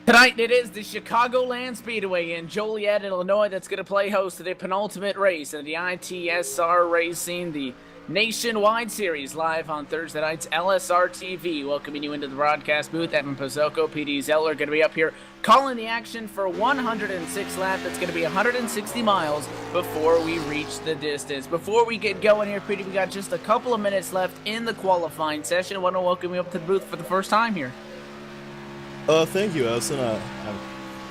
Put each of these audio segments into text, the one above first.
Tonight it is the Chicagoland Speedway in Joliet, Illinois that's going to play host to the penultimate race of the I.T.S. Racing, the Nationwide Series, live on Thursday night's LSRTV. Welcoming you into the broadcast booth. Evan Pozzocco, PD Zeller, going to be up here calling the action for 106 laps. That's going to be 160 miles before we reach the distance. Before we get going here, PD, we got just a couple of minutes left in the qualifying session. I want to welcome you up to the booth for the first time here. Thank you, Edison.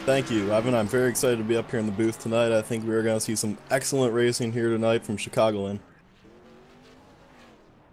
Thank you. I'm very excited to be up here in the booth tonight. I think we're going to see some excellent racing here tonight from Chicagoland.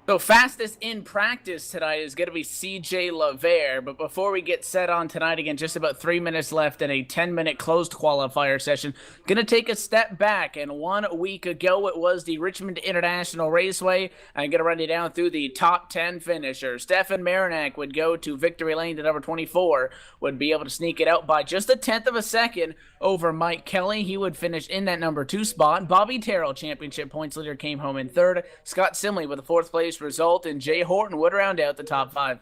So fastest in practice tonight is going to be CJ LaVere, but before we get set on tonight, again, just about 3 minutes left in a 10-minute closed qualifier session. Going to take a step back, and 1 week ago it was the Richmond International Raceway. I'm going to run you down through the top 10 finishers. Stefan Marinak would go to victory lane to number 24, would be able to sneak it out by just a tenth of a second over Mike Kelly. He would finish in that number 2 spot. Bobby Terrell, championship points leader, came home in 3rd. Scott Simley with a 4th place result, and Jay Horton would round out the top 5.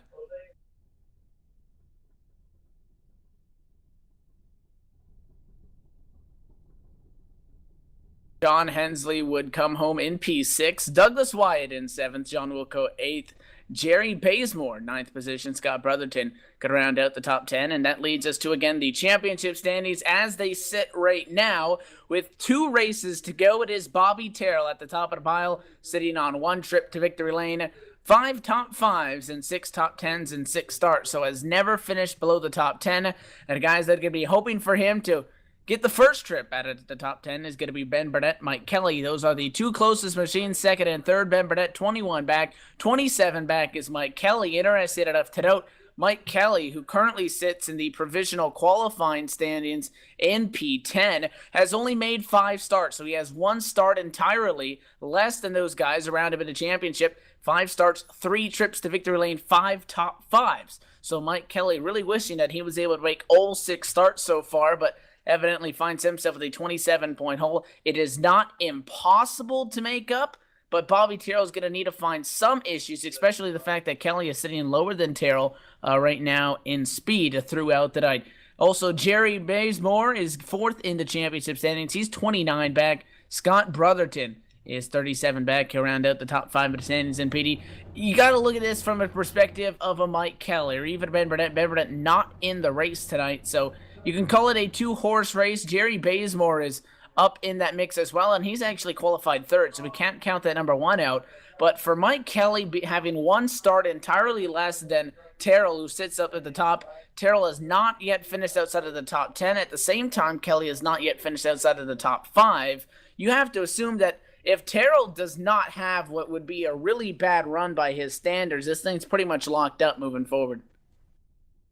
John Hensley would come home in P6. Douglas Wyatt in 7th. John Wilco 8th. Jerry Bazemore, 9th position. Scott Brotherton could round out the top 10. And that leads us to, again, the championship standings as they sit right now. With 2 races to go, it is Bobby Terrell at the top of the pile, sitting on 1 trip to victory lane. 5 top 5s and 6 top 10s and 6 starts. So has never finished below the top 10. And guys that are going to be hoping for him to get the first trip out of the top 10 is going to be Ben Burnett, Mike Kelly. Those are the 2 closest machines, 2nd and 3rd. Ben Burnett, 21 back. 27 back is Mike Kelly. Interested enough to note, Mike Kelly, who currently sits in the provisional qualifying standings in P10, has only made 5 starts. So he has 1 start entirely, less than those guys around him in the championship. 5 starts, 3 trips to victory lane, 5 top 5s. So Mike Kelly really wishing that he was able to make all 6 starts so far, but evidently finds himself with a 27-point hole. It is not impossible to make up, but Bobby Terrell is going to need to find some issues, especially the fact that Kelly is sitting lower than Terrell right now in speed throughout the night. Also, Jerry Bazemore is 4th in the championship standings. He's 29 back. Scott Brotherton is 37 back. He'll round out the top 5 of the standings in PD. You got to look at this from a perspective of a Mike Kelly or even Ben Burnett. Ben Burnett not in the race tonight, so you can call it a 2-horse race. Jerry Bazemore is up in that mix as well, and he's actually qualified 3rd, so we can't count that number 1 out. But for Mike Kelly having 1 start entirely less than Terrell, who sits up at the top, Terrell has not yet finished outside of the top 10. At the same time, Kelly has not yet finished outside of the top 5. You have to assume that if Terrell does not have what would be a really bad run by his standards, this thing's pretty much locked up moving forward.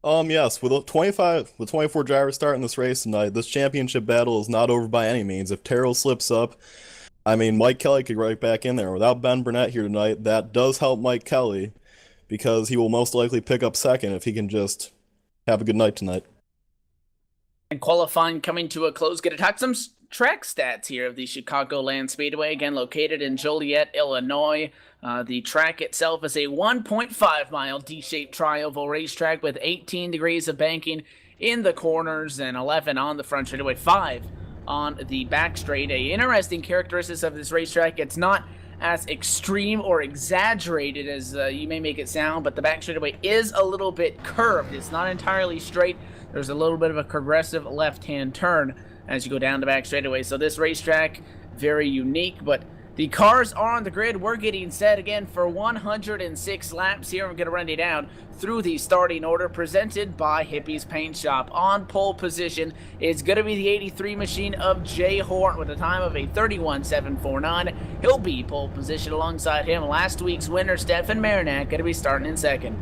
Yes, with 24 drivers starting this race tonight, this championship battle is not over by any means. If Terrell slips up, Mike Kelly could right back in there. Without Ben Burnett here tonight, that does help Mike Kelly because he will most likely pick up 2nd if he can just have a good night tonight. And qualifying coming to a close. Going to talk some track stats here of the Chicagoland Speedway, again located in Joliet, Illinois. The track itself is a 1.5-mile D-shaped tri-oval racetrack with 18 degrees of banking in the corners and 11 on the front straightaway, 5 on the back straight. A interesting characteristic of this racetrack, it's not as extreme or exaggerated as you may make it sound, but the back straightaway is a little bit curved. It's not entirely straight. There's a little bit of a progressive left-hand turn as you go down the back straightaway. So this racetrack, very unique, but the cars are on the grid. We're getting set again for 106 laps here. I'm going to run you down through the starting order presented by Hippy's Paint Shop. On pole position is going to be the 83 machine of Jay Horton with a time of a 31.749. He'll be pole position alongside him. Last week's winner, Stefan Marinak, going to be starting in 2nd.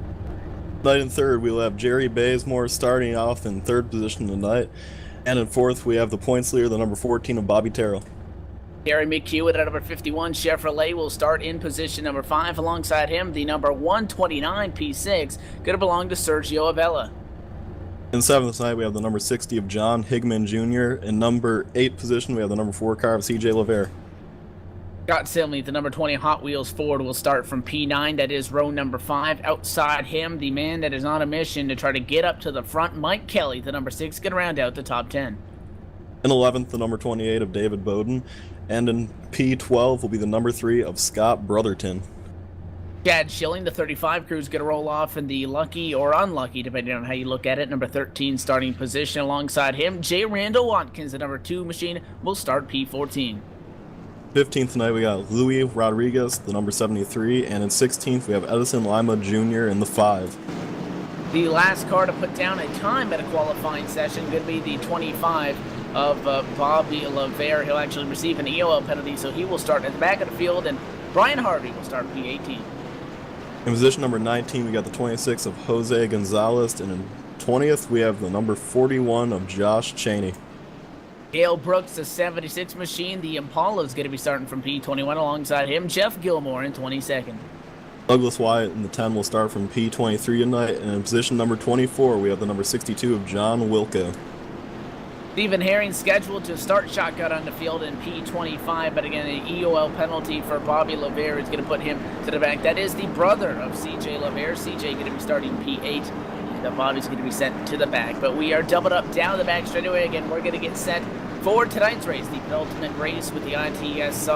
Tonight in 3rd, we'll have Jerry Bazemore starting off in 3rd position tonight. And in 4th, we have the points leader, the number 14 of Bobby Terrell. Gary McHugh at number 51 Chevrolet will start in position number 5. Alongside him, the number 129 P6 going to belong to Sergio Avella. In 7th tonight, we have the number 60 of John Higman Jr. In number 8 position, we have the number 4 car of CJ LaVere. Scott Simley, the number 20 Hot Wheels Ford, will start from P9. That is row number 5. Outside him, the man that is on a mission to try to get up to the front, Mike Kelly, the number 6, going to round out the top 10. In 11th, the number 28 of David Bowden. And in P12 will be the number 3 of Scott Brotherton. Chad Schilling, the 35 crew, is going to roll off in the lucky or unlucky, depending on how you look at it, number 13 starting position. Alongside him, J. Randall Watkins, the number 2 machine, will start P14. 15th tonight we got Louis Rodriguez, the number 73, and in 16th we have Edison Lima Jr. in the 5. The last car to put down a time at a qualifying session could be the 25 of Bobby LaVere. He'll actually receive an EOL penalty, so he will start at the back of the field, and Brian Harvey will start P18. In position number 19 we got the 26 of Jose Gonzalez, and in 20th we have the number 41 of Josh Cheney. Gail Brooks, the 76 machine, the Impala, is going to be starting from P21. Alongside him, Jeff Gilmore in 22nd. Douglas Wyatt in the 10 will start from P23 tonight, and in position number 24 we have the number 62 of John Wilka. Stephen Herring scheduled to start shotgun on the field in P25, but again, an EOL penalty for Bobby LaVere is going to put him to the back. That is the brother of CJ LaVere. CJ going to be starting P8, and Bobby's going to be sent to the back. But we are doubled up down the back straightaway. Again, we're going to get set for tonight's race, the penultimate race with the I.T.S.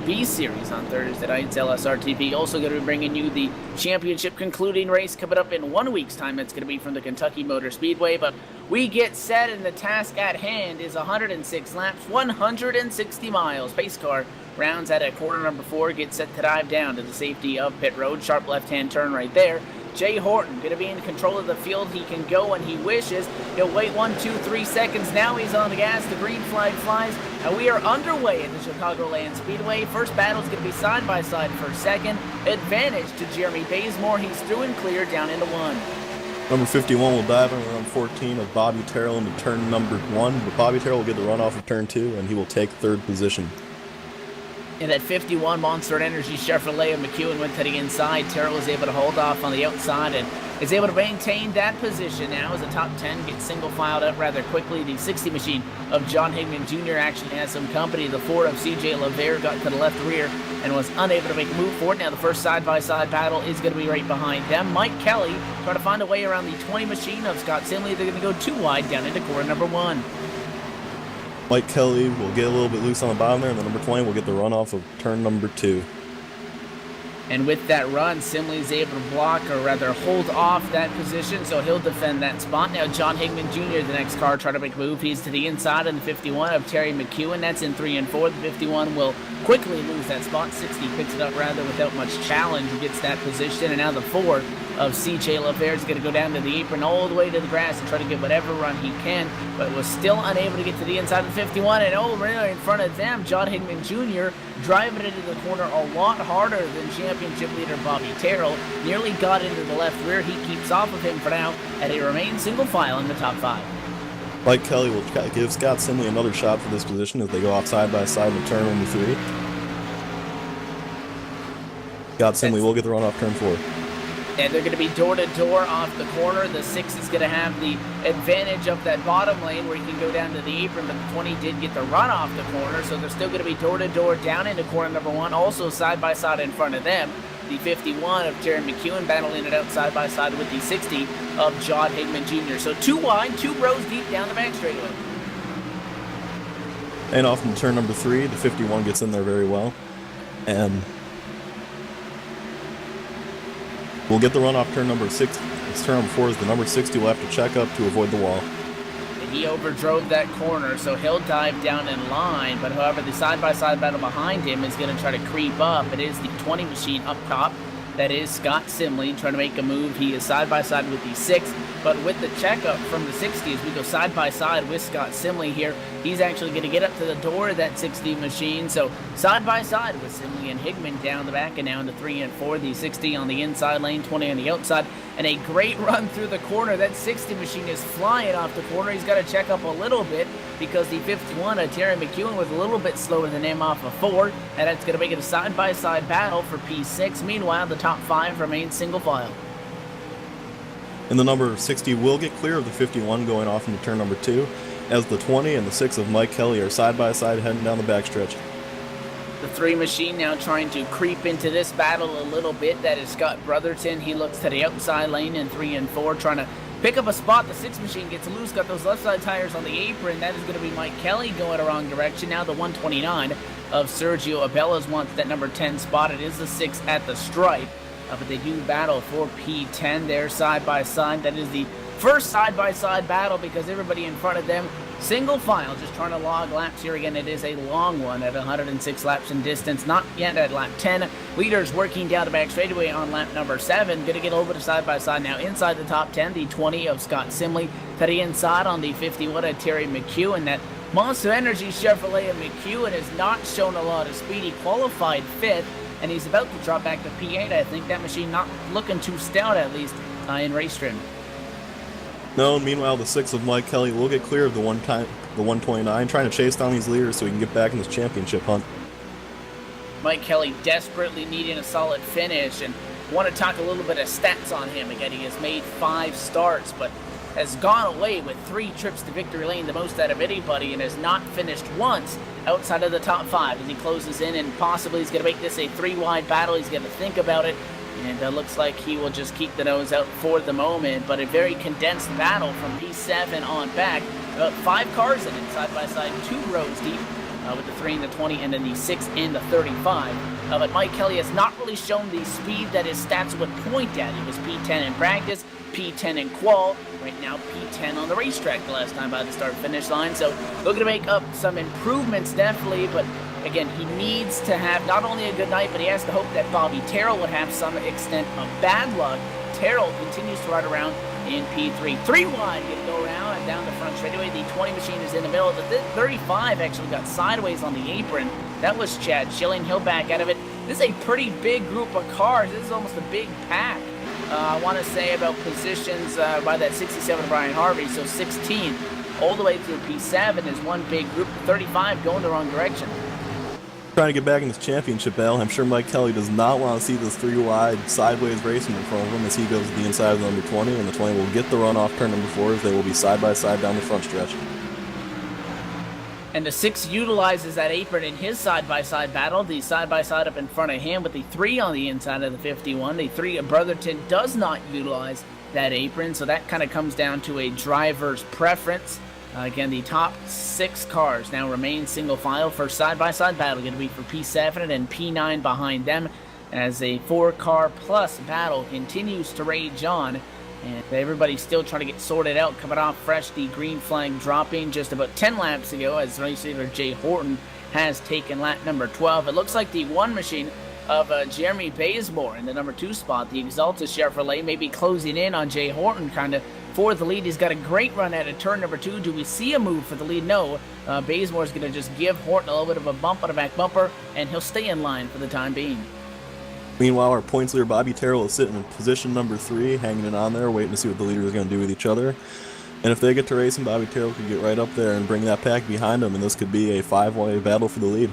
B Series on Thursday night's LSRTV. Also going to be bringing you the championship concluding race coming up in 1 week's time. That's going to be from the Kentucky Motor Speedway. But we get set, and the task at hand is 106 laps, 160 miles. Pace car rounds at corner number 4, gets set to dive down to the safety of pit road. Sharp left-hand turn right there. Jay Horton going to be in control of the field. He can go when he wishes. He'll wait 1, 2, 3 seconds. Now he's on the gas. The green flag flies, and we are underway at the Chicagoland Speedway. First battle is going to be side-by-side for second. Advantage to Jeremy Bazemore. He's through and clear down into 1. Number 51 will dive in around 14 of Bobby Terrell into turn number 1, but Bobby Terrell will get the run off of turn 2, and he will take 3rd position. And at 51, Monster Energy Chevrolet of McEwen went to the inside. Terrell was able to hold off on the outside and is able to maintain that position now as the top 10 gets single filed up rather quickly. The 60 machine of John Higman Jr. actually has some company. The 4 of CJ LaVere got to the left rear and was unable to make a move forward. Now the first side-by-side battle is going to be right behind them. Mike Kelly trying to find a way around the 20 machine of Scott Simley. They're going to go too wide down into corner number 1. Mike Kelly will get a little bit loose on the bottom there, and the number 20 will get the run off of turn number 2. And with that run, Simley is able to block, or rather hold off that position, so he'll defend that spot. Now John Higman Jr., the next car, trying to make a move. He's to the inside of the 51 of Terry McEwen. That's in 3 and 4. The 51 will quickly lose that spot. 60 picks it up rather without much challenge. He gets that position, and now the 4 of CJ LaVere is going to go down to the apron all the way to the grass and try to get whatever run he can, but was still unable to get to the inside of the 51. And right in front of them, John Higman Jr. driving into the corner a lot harder than championship leader Bobby Terrell. Nearly got into the left rear. He keeps off of him for now, and he remains single file in the top 5. Mike Kelly will give Scott Simley another shot for this position as they go off side by side in turn number 3. Scott Simley will get the run off turn 4. And they're going to be door-to-door off the corner. The 6 is going to have the advantage of that bottom lane where he can go down to the apron, but the 20 did get the run off the corner, so they're still going to be door-to-door down into corner number 1, also side-by-side in front of them. The 51 of Terry McEwen battling it out side-by-side with the 60 of John Higman Jr. So 2 wide, 2 rows deep down the back straightaway. And off in turn number 3, the 51 gets in there very well. And we'll get the run off turn number 6. It's turn number 4 is the number 60 will have to check up to avoid the wall. And he overdrove that corner, so he'll dive down in line. But however, the side-by-side battle behind him is going to try to creep up. It is the 20 machine up top. That is Scott Simley trying to make a move. He is side-by-side with the 6, but with the checkup from the 60 as we go side-by-side with Scott Simley here, he's actually going to get up to the door of that 60 machine. So side-by-side with Simley and Higman down the back, and now into 3 and 4. The 60 on the inside lane, 20 on the outside, and a great run through the corner. That 60 machine is flying off the corner. He's got to check up a little bit because the 51 of Terry McEwen was a little bit slower than him off of 4, and that's going to make it a side-by-side battle for P6. Meanwhile, the top 5 remain single file. And the number 60 will get clear of the 51 going off into turn number 2, as the 20 and the 6 of Mike Kelly are side by side heading down the backstretch. The 3 machine now trying to creep into this battle a little bit. That is Scott Brotherton. He looks to the outside lane in 3 and 4, trying to pick up a spot. The 6 machine gets loose, got those left side tires on the apron. That is going to be Mike Kelly going the wrong direction. Now the 129 of Sergio Abellas wants that number 10 spot. It is the 6 at the stripe. But they do battle for P10 there side by side. That is the first side-by-side battle because everybody in front of them, single file, just trying to log laps here again. It is a long one at 106 laps in distance, not yet at lap 10. Leaders working down the back straightaway on lap number 7. Going to get over to side-by-side now inside the top 10. The 20 of Scott Simley to the inside on the 51 of Terry McEwen. That Monster Energy Chevrolet of McEwen has not shown a lot of speed. He qualified 5th, and he's about to drop back to P8. I think that machine not looking too stout, at least, in race trim. No, meanwhile, the 6 of Mike Kelly will get clear of the 129, trying to chase down these leaders so he can get back in this championship hunt. Mike Kelly desperately needing a solid finish, and want to talk a little bit of stats on him. Again, he has made 5 starts, but has gone away with 3 trips to victory lane, the most out of anybody, and has not finished once outside of the top 5 as he closes in, and possibly he's going to make this a 3-wide battle. He's going to think about it. And it looks like he will just keep the nose out for the moment. But a very condensed battle from P7 on back. About 5 cars in it, side by side, 2 rows deep, with the 3 and the 20, and then the 6 and the 35. But Mike Kelly has not really shown the speed that his stats would point at. He was P10 in practice, P10 in qual, right now P10 on the racetrack the last time by the start-finish line. So looking to make up some improvements, definitely, but again, he needs to have not only a good night, but he has to hope that Bobby Terrell would have some extent of bad luck. Terrell continues to ride around in P3. 3 wide, going to go around and down the front straightaway. The 20 machine is in the middle. The 35 actually got sideways on the apron. That was Chad Schilling. He'll back out of it. This is a pretty big group of cars. This is almost a big pack. I want to say about positions by that 67 Brian Harvey, so 16 all the way through P7 is one big group. 35 going the wrong direction. Trying to get back in this championship battle. I'm sure Mike Kelly does not want to see this 3-wide sideways racing in front of him as he goes to the inside of the number 20, and the 20 will get the run off turn number 4 as they will be side by side down the front stretch. And the 6 utilizes that apron in his side-by-side battle. The side-by-side up in front of him with the 3 on the inside of the 51. The 3 of Brotherton does not utilize that apron, so that kind of comes down to a driver's preference. Again, the top 6 cars now remain single file for side-by-side battle. Going to be for P7 and P9 behind them as a 4-car plus battle continues to rage on. And everybody's still trying to get sorted out, coming off fresh, the green flag dropping just about 10 laps ago as race leader Jay Horton has taken lap number 12. It looks like the 1 machine of Jeremy Bazemore in the number 2 spot, the Exalta Chevrolet, may be closing in on Jay Horton kind of for the lead. He's got a great run at a turn number 2. Do we see a move for the lead? No. Bazemore's going to just give Horton a little bit of a bump on the back bumper, and he'll stay in line for the time being. Meanwhile, our points leader Bobby Terrell is sitting in position number 3, hanging it on there, waiting to see what the leader is going to do with each other. And if they get to racing, Bobby Terrell could get right up there and bring that pack behind him, and this could be a 5-way battle for the lead.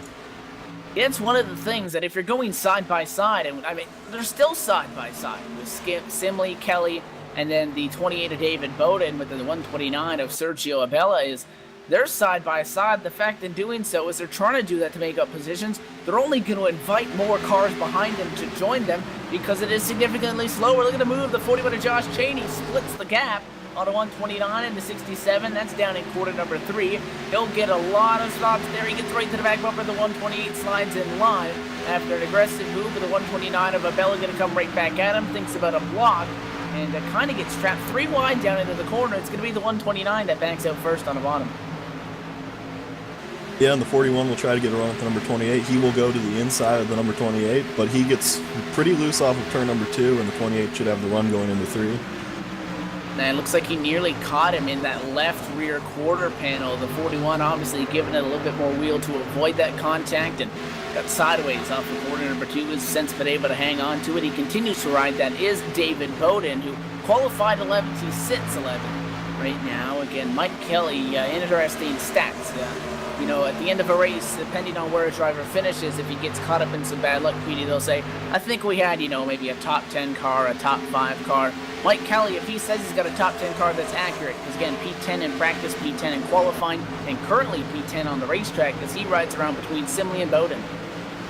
It's one of the things that if you're going side by side, and I mean, they're still side by side with Skip, Simley, Kelly, and then the 28 of David Bowden with the 129 of Sergio Abella is they're side by side. The fact in doing so is they're trying to do that to make up positions. They're only going to invite more cars behind them to join them because it is significantly slower. Look at the move. The 41 of Josh Cheney splits the gap on the 129 and the 67. That's down in quarter number 3. He'll get a lot of stops there. He gets right to the back bumper. The 128 slides in line after an aggressive move. With the 129 of Abella going to come right back at him. Thinks about a block and kind of gets trapped 3 wide down into the corner. It's going to be the 129 that backs out first on the bottom. Yeah, and the 41 will try to get a run at the number 28. He will go to the inside of the number 28, but he gets pretty loose off of turn number 2, and the 28 should have the run going into 3. Now it looks like he nearly caught him in that left rear quarter panel. The 41 obviously giving it a little bit more wheel to avoid that contact and got sideways off of quarter number 2. Has since been able to hang on to it. He continues to ride. That is David Bowden, who qualified 11th. He sits 11th right now. Again, Mike Kelly, interesting stats. You know, at the end of a race, depending on where a driver finishes, if he gets caught up in some bad luck, Petey, they'll say, I think we had, you know, maybe a top 10 car, a top 5 car. Mike Kelly, if he says he's got a top 10 car, that's accurate. Because, again, P10 in practice, P10 in qualifying, and currently P10 on the racetrack as he rides around between Simley and Bowden.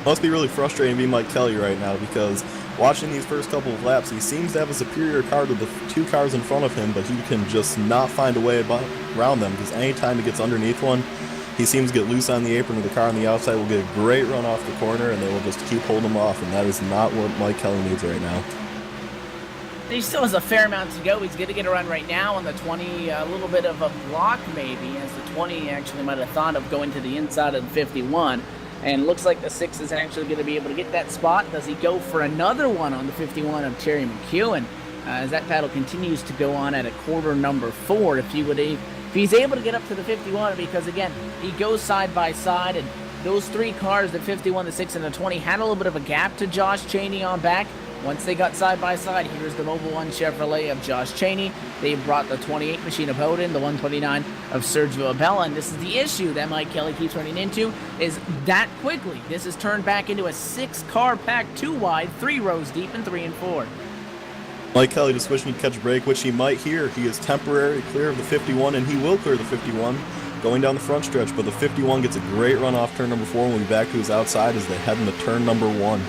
Must be really frustrating being Mike Kelly right now, because watching these first couple of laps, he seems to have a superior car to the two cars in front of him, but he can just not find a way around them, because anytime he gets underneath one, he seems to get loose on the apron of the car on the outside, will get a great run off the corner, and they will just keep holding him off, and that is not what Mike Kelly needs right now. He still has a fair amount to go. He's going to get a run right now on the 20, a little bit of a block maybe, as the 20 actually might have thought of going to the inside of the 51. And looks like the 6 is actually going to be able to get that spot. Does he go for another one on the 51 of Terry McEwen? As that battle continues to go on at a quarter number 4, if he's able to get up to the 51, because again, he goes side by side, and those 3 cars, the 51, the 6, and the 20, had a little bit of a gap to Josh Chaney on back. Once they got side by side, here's the Mobile One Chevrolet of Josh Chaney. They brought the 28 machine of Bowden, the 129 of Sergio Abella, and this is the issue that Mike Kelly keeps running into, is that quickly this is turned back into a 6-car pack, 2 wide, 3 rows deep, and 3 and 4. Mike Kelly just wishing he'd catch a break, which he might here. He is temporarily clear of the 51, and he will clear the 51 going down the front stretch, but the 51 gets a great run off turn number 4 and will be back to his outside as they head into turn number 1.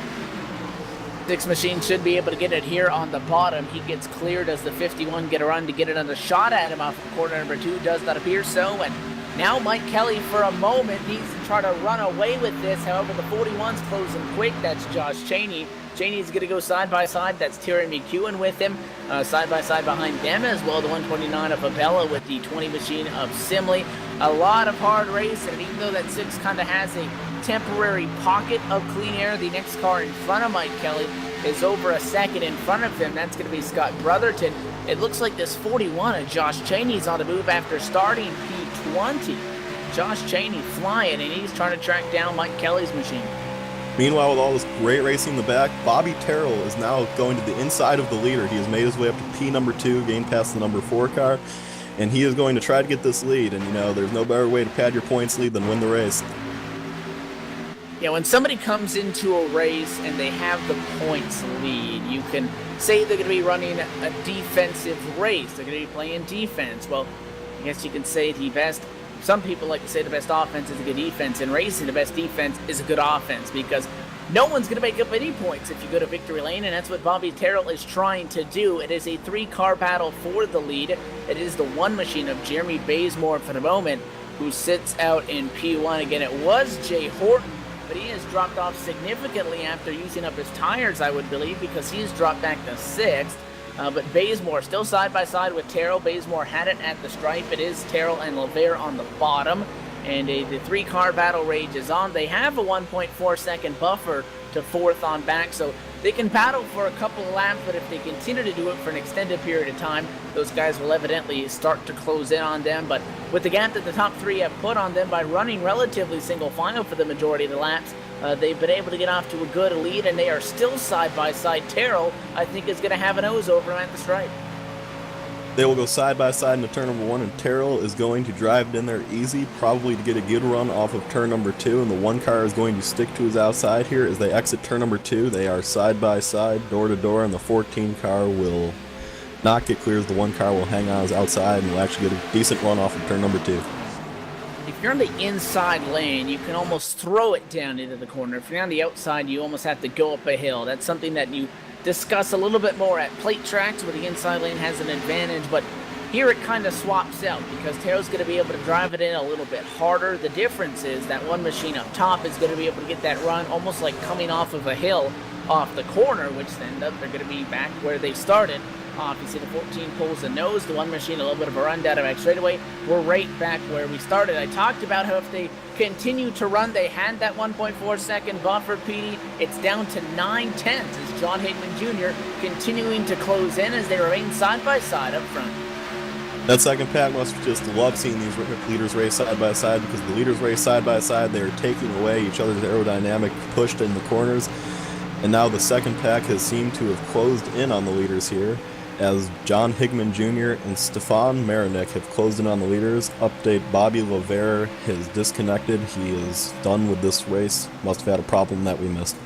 6 machine should be able to get it here on the bottom. He gets cleared. Does the 51 get a run to get another shot at him off of corner number 2? Does not appear so. And now Mike Kelly, for a moment, needs to try to run away with this. However, the 41's closing quick. That's Josh Chaney. Chaney's going to go side by side. That's Terry McEwen with him. Side by side behind them as well. The 129 of Abella with the 20 machine of Simley. A lot of hard racing. And even though that 6 kind of has a temporary pocket of clean air, the next car in front of Mike Kelly is over a second in front of him. That's going to be Scott Brotherton. It looks like this 41 of Josh Chaney's on the move after starting P20. Josh Chaney flying, and he's trying to track down Mike Kelly's machine. Meanwhile, with all this great racing in the back, Bobby Terrell is now going to the inside of the leader. He has made his way up to P number 2, gained past the number 4 car, and he is going to try to get this lead. And, there's no better way to pad your points lead than win the race. Yeah, when somebody comes into a race and they have the points lead, you can say they're going to be running a defensive race. They're going to be playing defense. Well, I guess you can say some people like to say the best offense is a good defense. In racing, the best defense is a good offense, because no one's going to make up any points if you go to victory lane, and that's what Bobby Terrell is trying to do. It is a 3-car battle for the lead. It is the 1 machine of Jeremy Bazemore for the moment, who sits out in P1. Again, it was Jay Horton, but he has dropped off significantly after using up his tires, I would believe, because he's dropped back to 6th. But Bazemore still side by side with Terrell. Bazemore had it at the stripe. It is Terrell and Lavere on the bottom. And the 3-car battle rage is on. They have a 1.4 second buffer to 4th on back, so they can battle for a couple of laps, but if they continue to do it for an extended period of time, those guys will evidently start to close in on them. But with the gap that the top 3 have put on them by running relatively single file for the majority of the laps, they've been able to get off to a good lead, and they are still side by side. Terrell, I think, is going to have a nose over him at the stripe. They will go side by side into turn number 1, and Terrell is going to drive it in there easy, probably to get a good run off of turn number 2, and the 1 car is going to stick to his outside here as they exit turn number 2. They are side by side, door to door, and the 14 car will not get clear as the 1 car will hang on his outside and will actually get a decent run off of turn number 2. If you're on the inside lane, you can almost throw it down into the corner. If you're on the outside, you almost have to go up a hill. That's something that you discuss a little bit more at plate tracks where the inside lane has an advantage, but here it kind of swaps out because Terrell's going to be able to drive it in a little bit harder. The difference is that 1 machine up top is going to be able to get that run almost like coming off of a hill off the corner, which then they're going to be back where they started. You see the 14 pulls the nose, the 1 machine a little bit of a run down of back straightaway. We're right back where we started. I talked about how if they continue to run, they had that 1.4 second buffer, PD. It's down to 9/10 as John Hickman Jr. continuing to close in as they remain side by side up front. That second pack must just love seeing these leaders race side by side, because the leaders race side by side, they are taking away each other's aerodynamic pushed in the corners. And now the second pack has seemed to have closed in on the leaders here, as John Higman Jr. and Stefan Marinik have closed in on the leaders. Update, Bobby Lavere has disconnected. He is done with this race. Must have had a problem that we missed.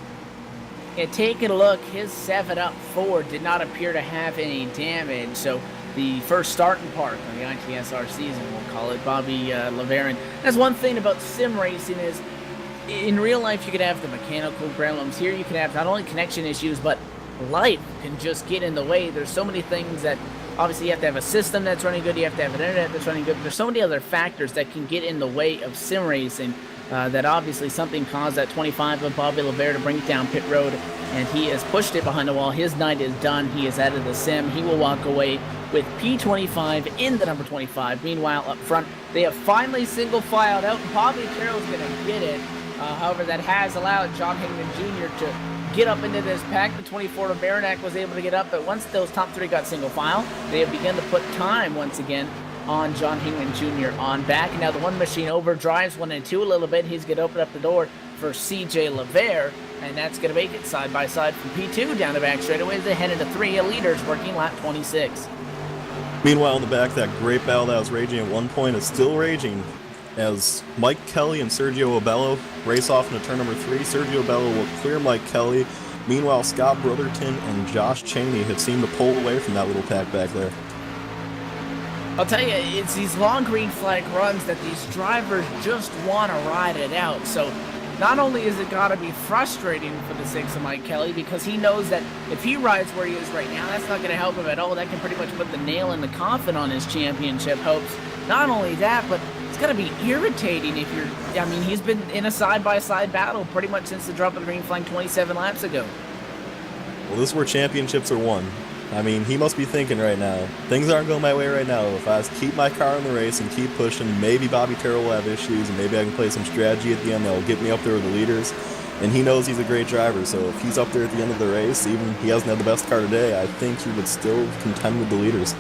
Yeah, taking a look, his 7-up Ford did not appear to have any damage, so the first starting park on the I.T.S. season, we'll call it, Bobby Lavere. And that's one thing about sim racing is in real life, you could have the mechanical problems. Here, you can have not only connection issues, but life can just get in the way. There's so many things that obviously you have to have a system that's running good. You have to have an internet that's running good. There's so many other factors that can get in the way of sim racing. That obviously something caused that 25 of Bobby Lavere to bring it down pit road, and he has pushed it behind the wall. His night is done. He is out of the sim. He will walk away with P25 in the number 25. Meanwhile, up front, they have finally single filed out. Bobby Carroll's going to get it. However, that has allowed John Hingman Jr. to get up into this pack. The 24 of Baranek was able to get up, but once those top three got single file, they have begun to put time once again on John Hingman Jr. on back. And now the one machine overdrives 1 and 2 a little bit. He's going to open up the door for CJ Lavere, and that's going to make it side by side from P2 down the back straightaway as they head into 3 leaders working lap 26. Meanwhile, in the back, that great battle that was raging at one point is still raging as Mike Kelly and Sergio Abello race off into turn number 3. Sergio Abello will clear Mike Kelly. Meanwhile, Scott Brotherton and Josh Cheney have seemed to pull away from that little pack back there. I'll tell you, it's these long green flag runs that these drivers just want to ride it out. So not only is it got to be frustrating for the 6 of Mike Kelly, because he knows that if he rides where he is right now, that's not going to help him at all. That can pretty much put the nail in the coffin on his championship hopes. Not only that, but it's going to be irritating if you're... I mean, he's been in a side-by-side battle pretty much since the drop of the green flag 27 laps ago. Well, this is where championships are won. I mean, he must be thinking right now, things aren't going my way right now. If I keep my car in the race and keep pushing, maybe Bobby Terrell will have issues, and maybe I can play some strategy at the end that will get me up there with the leaders. And he knows he's a great driver, so if he's up there at the end of the race, even if he hasn't had the best car today, I think he would still contend with the leaders.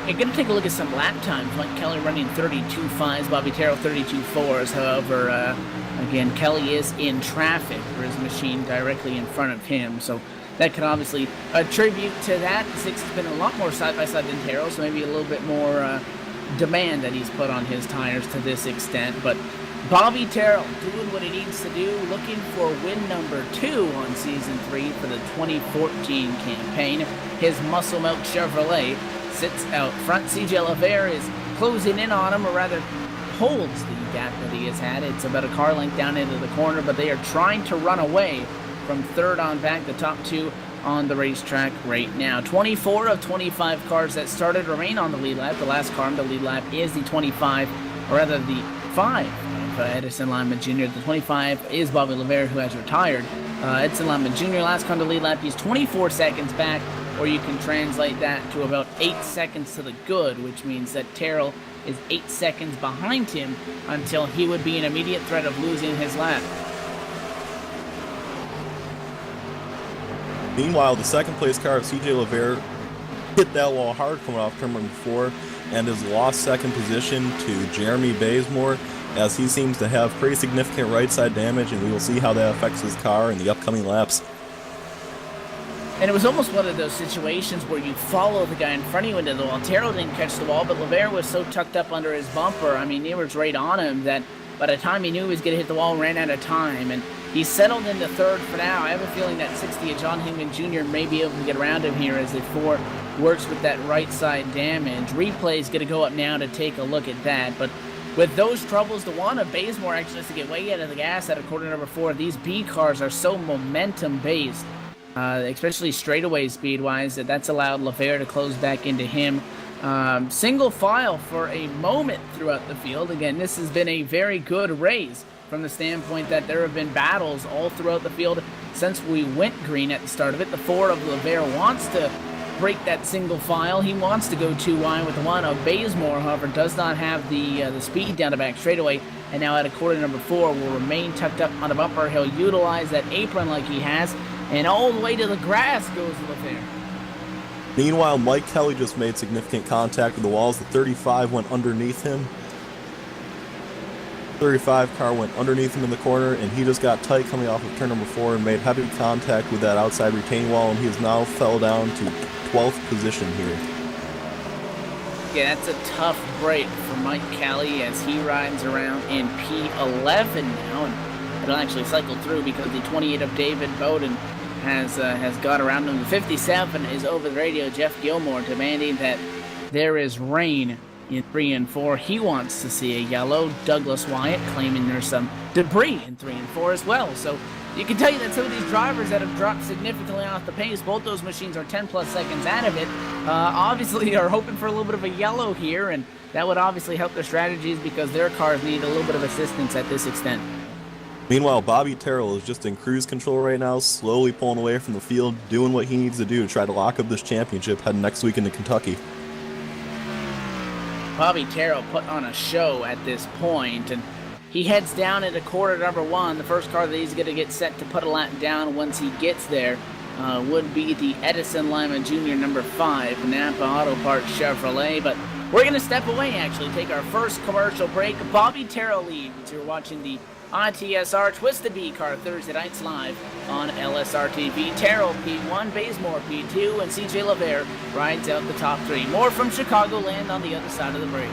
You're going to take a look at some lap times. Mike Kelly running 32.5s, Bobby Terrell 32.4s. However, again, Kelly is in traffic for his machine directly in front of him, so that can obviously attribute to that. The 6 has been a lot more side-by-side than Terrell, so maybe a little bit more demand that he's put on his tires to this extent. But Bobby Terrell doing what he needs to do, looking for win number 2 on Season 3 for the 2014 campaign. His Muscle Milk Chevrolet sits out front. CJ Lavere is closing in on him, or rather holds the gap that he has had. It's about a car length down into the corner, but they are trying to run away from third on back, the top 2 on the racetrack right now. 24 of 25 cars that started remain on the lead lap. The last car on the lead lap is the 25, or rather the 5 of Edison Lyman Jr. The 25 is Bobby Lavere, who has retired. Edison Lyman Jr. last car on the lead lap. He's 24 seconds back, or you can translate that to about 8 seconds to the good, which means that Terrell is 8 seconds behind him until he would be in immediate threat of losing his lap. Meanwhile, the second place car of CJ Lavere hit that wall hard coming off turn number 4 and has lost second position to Jeremy Bazemore, as he seems to have pretty significant right side damage, and we will see how that affects his car in the upcoming laps. And it was almost one of those situations where you follow the guy in front of you into the wall. Terrell didn't catch the wall, but Lavere was so tucked up under his bumper, I mean, he was right on him, that by the time he knew he was going to hit the wall, ran out of time. And he's settled into third for now. I have a feeling that 60 of John Hingman Jr. may be able to get around him here as the 4 works with that right side damage. Replay is going to go up now to take a look at that. But with those troubles, the one of Bazemore actually has to get way out of the gas out of quarter number 4. These B cars are so momentum-based, especially straightaway speed-wise, that's allowed Lavere to close back into him. Single file for a moment throughout the field. Again, this has been a very good race from the standpoint that there have been battles all throughout the field since we went green at the start of it. The 4 of Lavere wants to break that single file. He wants to go 2 wide with the 1 of Bazemore, however, does not have the speed down the back straightaway, and now at a quarter number 4 will remain tucked up on the bumper. He'll utilize that apron like he has, and all the way to the grass goes Lavere. Meanwhile, Mike Kelly just made significant contact with the walls. The 35 went underneath him. 35 car went underneath him in the corner, and he just got tight coming off of turn number 4 and made heavy contact with that outside retaining wall, and he has now fell down to 12th position here. Yeah, that's a tough break for Mike Kelly as he rides around in P11 now, and it'll actually cycle through because the 28 of David Bowden has got around him. The 57 is over the radio, Jeff Gilmore, demanding that there is rain in 3 and 4. He wants to see a yellow. Douglas Wyatt claiming there's some debris in 3 and 4 as well. So you can tell you that some of these drivers that have dropped significantly off the pace, both those machines are 10 plus seconds out of it, obviously are hoping for a little bit of a yellow here, and that would obviously help their strategies because their cars need a little bit of assistance at this extent. Meanwhile, Bobby Terrell is just in cruise control right now, slowly pulling away from the field, doing what he needs to do to try to lock up this championship heading next week into Kentucky. Bobby Terrell put on a show at this point, and he heads down into quarter number 1. The first car that he's going to get set to put a lap down once he gets there would be the Edison Lima Jr. number 5, Napa Auto Parts Chevrolet. But we're going to step away, actually, take our first commercial break. Bobby Terrell leads. You're watching the I.T.S. Twisted B Car Thursday nights live on LSRTV. Terrell P1, Bazemore P2, and CJ LaVere rides out the top 3. More from Chicagoland on the other side of the break.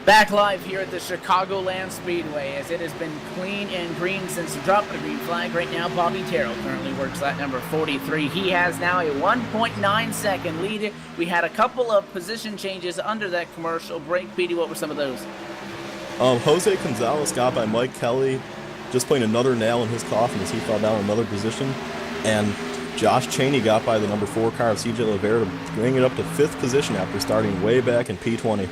Back live here at the Chicagoland Speedway, as it has been clean and green since the drop of the green flag. Right now, Bobby Terrell currently works lap number 43. He has now a 1.9 second lead. We had a couple of position changes under that commercial break. Petey, what were some of those? Jose Gonzalez got by Mike Kelly, just putting another nail in his coffin as he fell down another position. And Josh Chaney got by the number 4 car of CJ Rivera to bring it up to 5th position after starting way back in P20.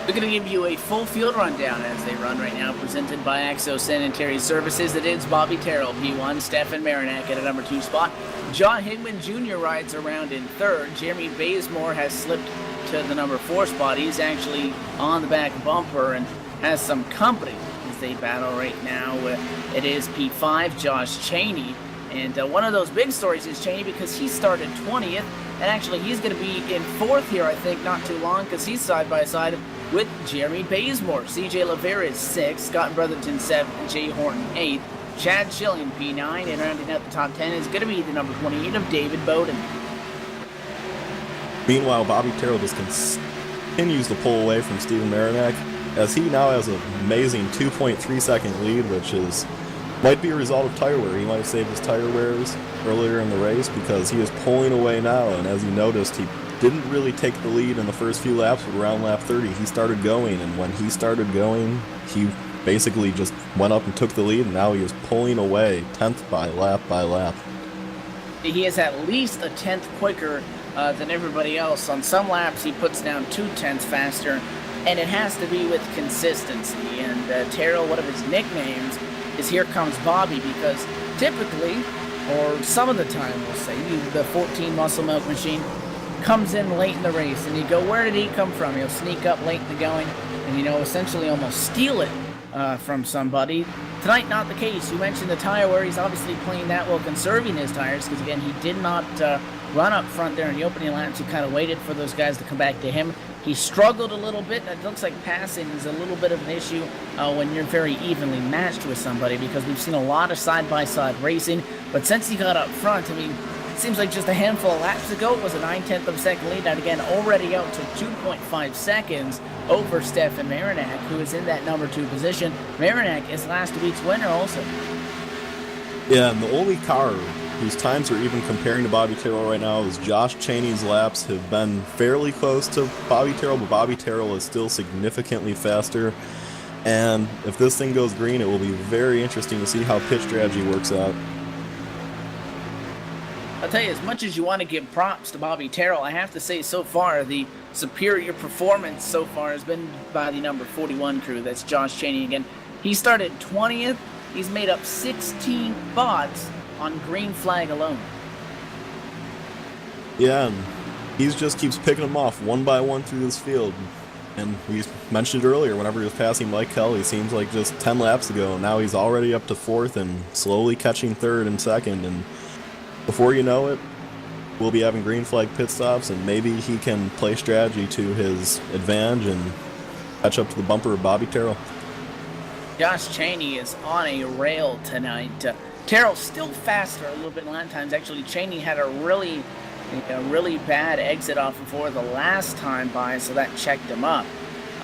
We're going to give you a full field rundown as they run right now, presented by Axo Sanitary Services. It is Bobby Terrell, P1, Stefan Marinak at a number 2 spot. John Higman Jr. rides around in 3rd. Jeremy Bazemore has slipped to the number 4 spot. He's actually on the back bumper and has some company as they battle right now. It is P5, Josh Chaney. And one of those big stories is Chaney because he started 20th. And actually, he's going to be in 4th here, I think, not too long, because he's side-by-side with Jeremy Bazemore. CJ Lavera is 6th, Scott Brotherton 7th, Jay Horton 8th, Chad Schilling P9, and rounding out the top 10 is going to be the number 28 of David Bowden. Meanwhile, Bobby Terrell just continues to pull away from Stephen Marinak, as he now has an amazing 2.3 second lead, which might be a result of tire wear. He might have saved his tire wears earlier in the race because he is pulling away now, and as you noticed, he didn't really take the lead in the first few laps, but around lap 30 he started going, and when he started going, he basically just went up and took the lead, and now he is pulling away 10th by lap by lap. He is at least a 10th quicker than everybody else. On some laps he puts down 2/10 faster, and it has to be with consistency. And Terrell, one of his nicknames is Here Comes Bobby, because typically, or some of the time we'll say, the 14 Muscle Milk Machine comes in late in the race, and you go, where did he come from? He'll sneak up late in the going and, essentially almost steal it from somebody. Tonight, not the case. You mentioned the tire wear. He's obviously playing that while conserving his tires, because again, he did not run up front there in the opening laps. He kind of waited for those guys to come back to him. He struggled a little bit. It looks like passing is a little bit of an issue when you're very evenly matched with somebody, because we've seen a lot of side-by-side racing. But since he got up front, it seems like just a handful of laps ago, it was a 9/10 of a second lead. And again, already out to 2.5 seconds over Stefan Marinak, who is in that number 2 position. Marinak is last week's winner also. Yeah, and the only car whose times are even comparing to Bobby Terrell right now is Josh Chaney's laps have been fairly close to Bobby Terrell, but Bobby Terrell is still significantly faster. And if this thing goes green, it will be very interesting to see how pit strategy works out. I'll tell you, as much as you want to give props to Bobby Terrell, I have to say so far the superior performance so far has been by the number 41 crew. That's Josh Chaney again. He started 20th. He's made up 16 spots on green flag alone. Yeah, and he just keeps picking them off one by one through this field. And we mentioned it earlier, whenever he was passing Mike Kelly, seems like just 10 laps ago, and now he's already up to 4th and slowly catching 3rd and 2nd, and before you know it, we'll be having green flag pit stops, and maybe he can play strategy to his advantage and catch up to the bumper of Bobby Terrell. Josh Chaney is on a rail tonight. Terrell's still faster a little bit in lap times. Actually, Chaney had a really bad exit off of 4 the last time by, so that checked him up.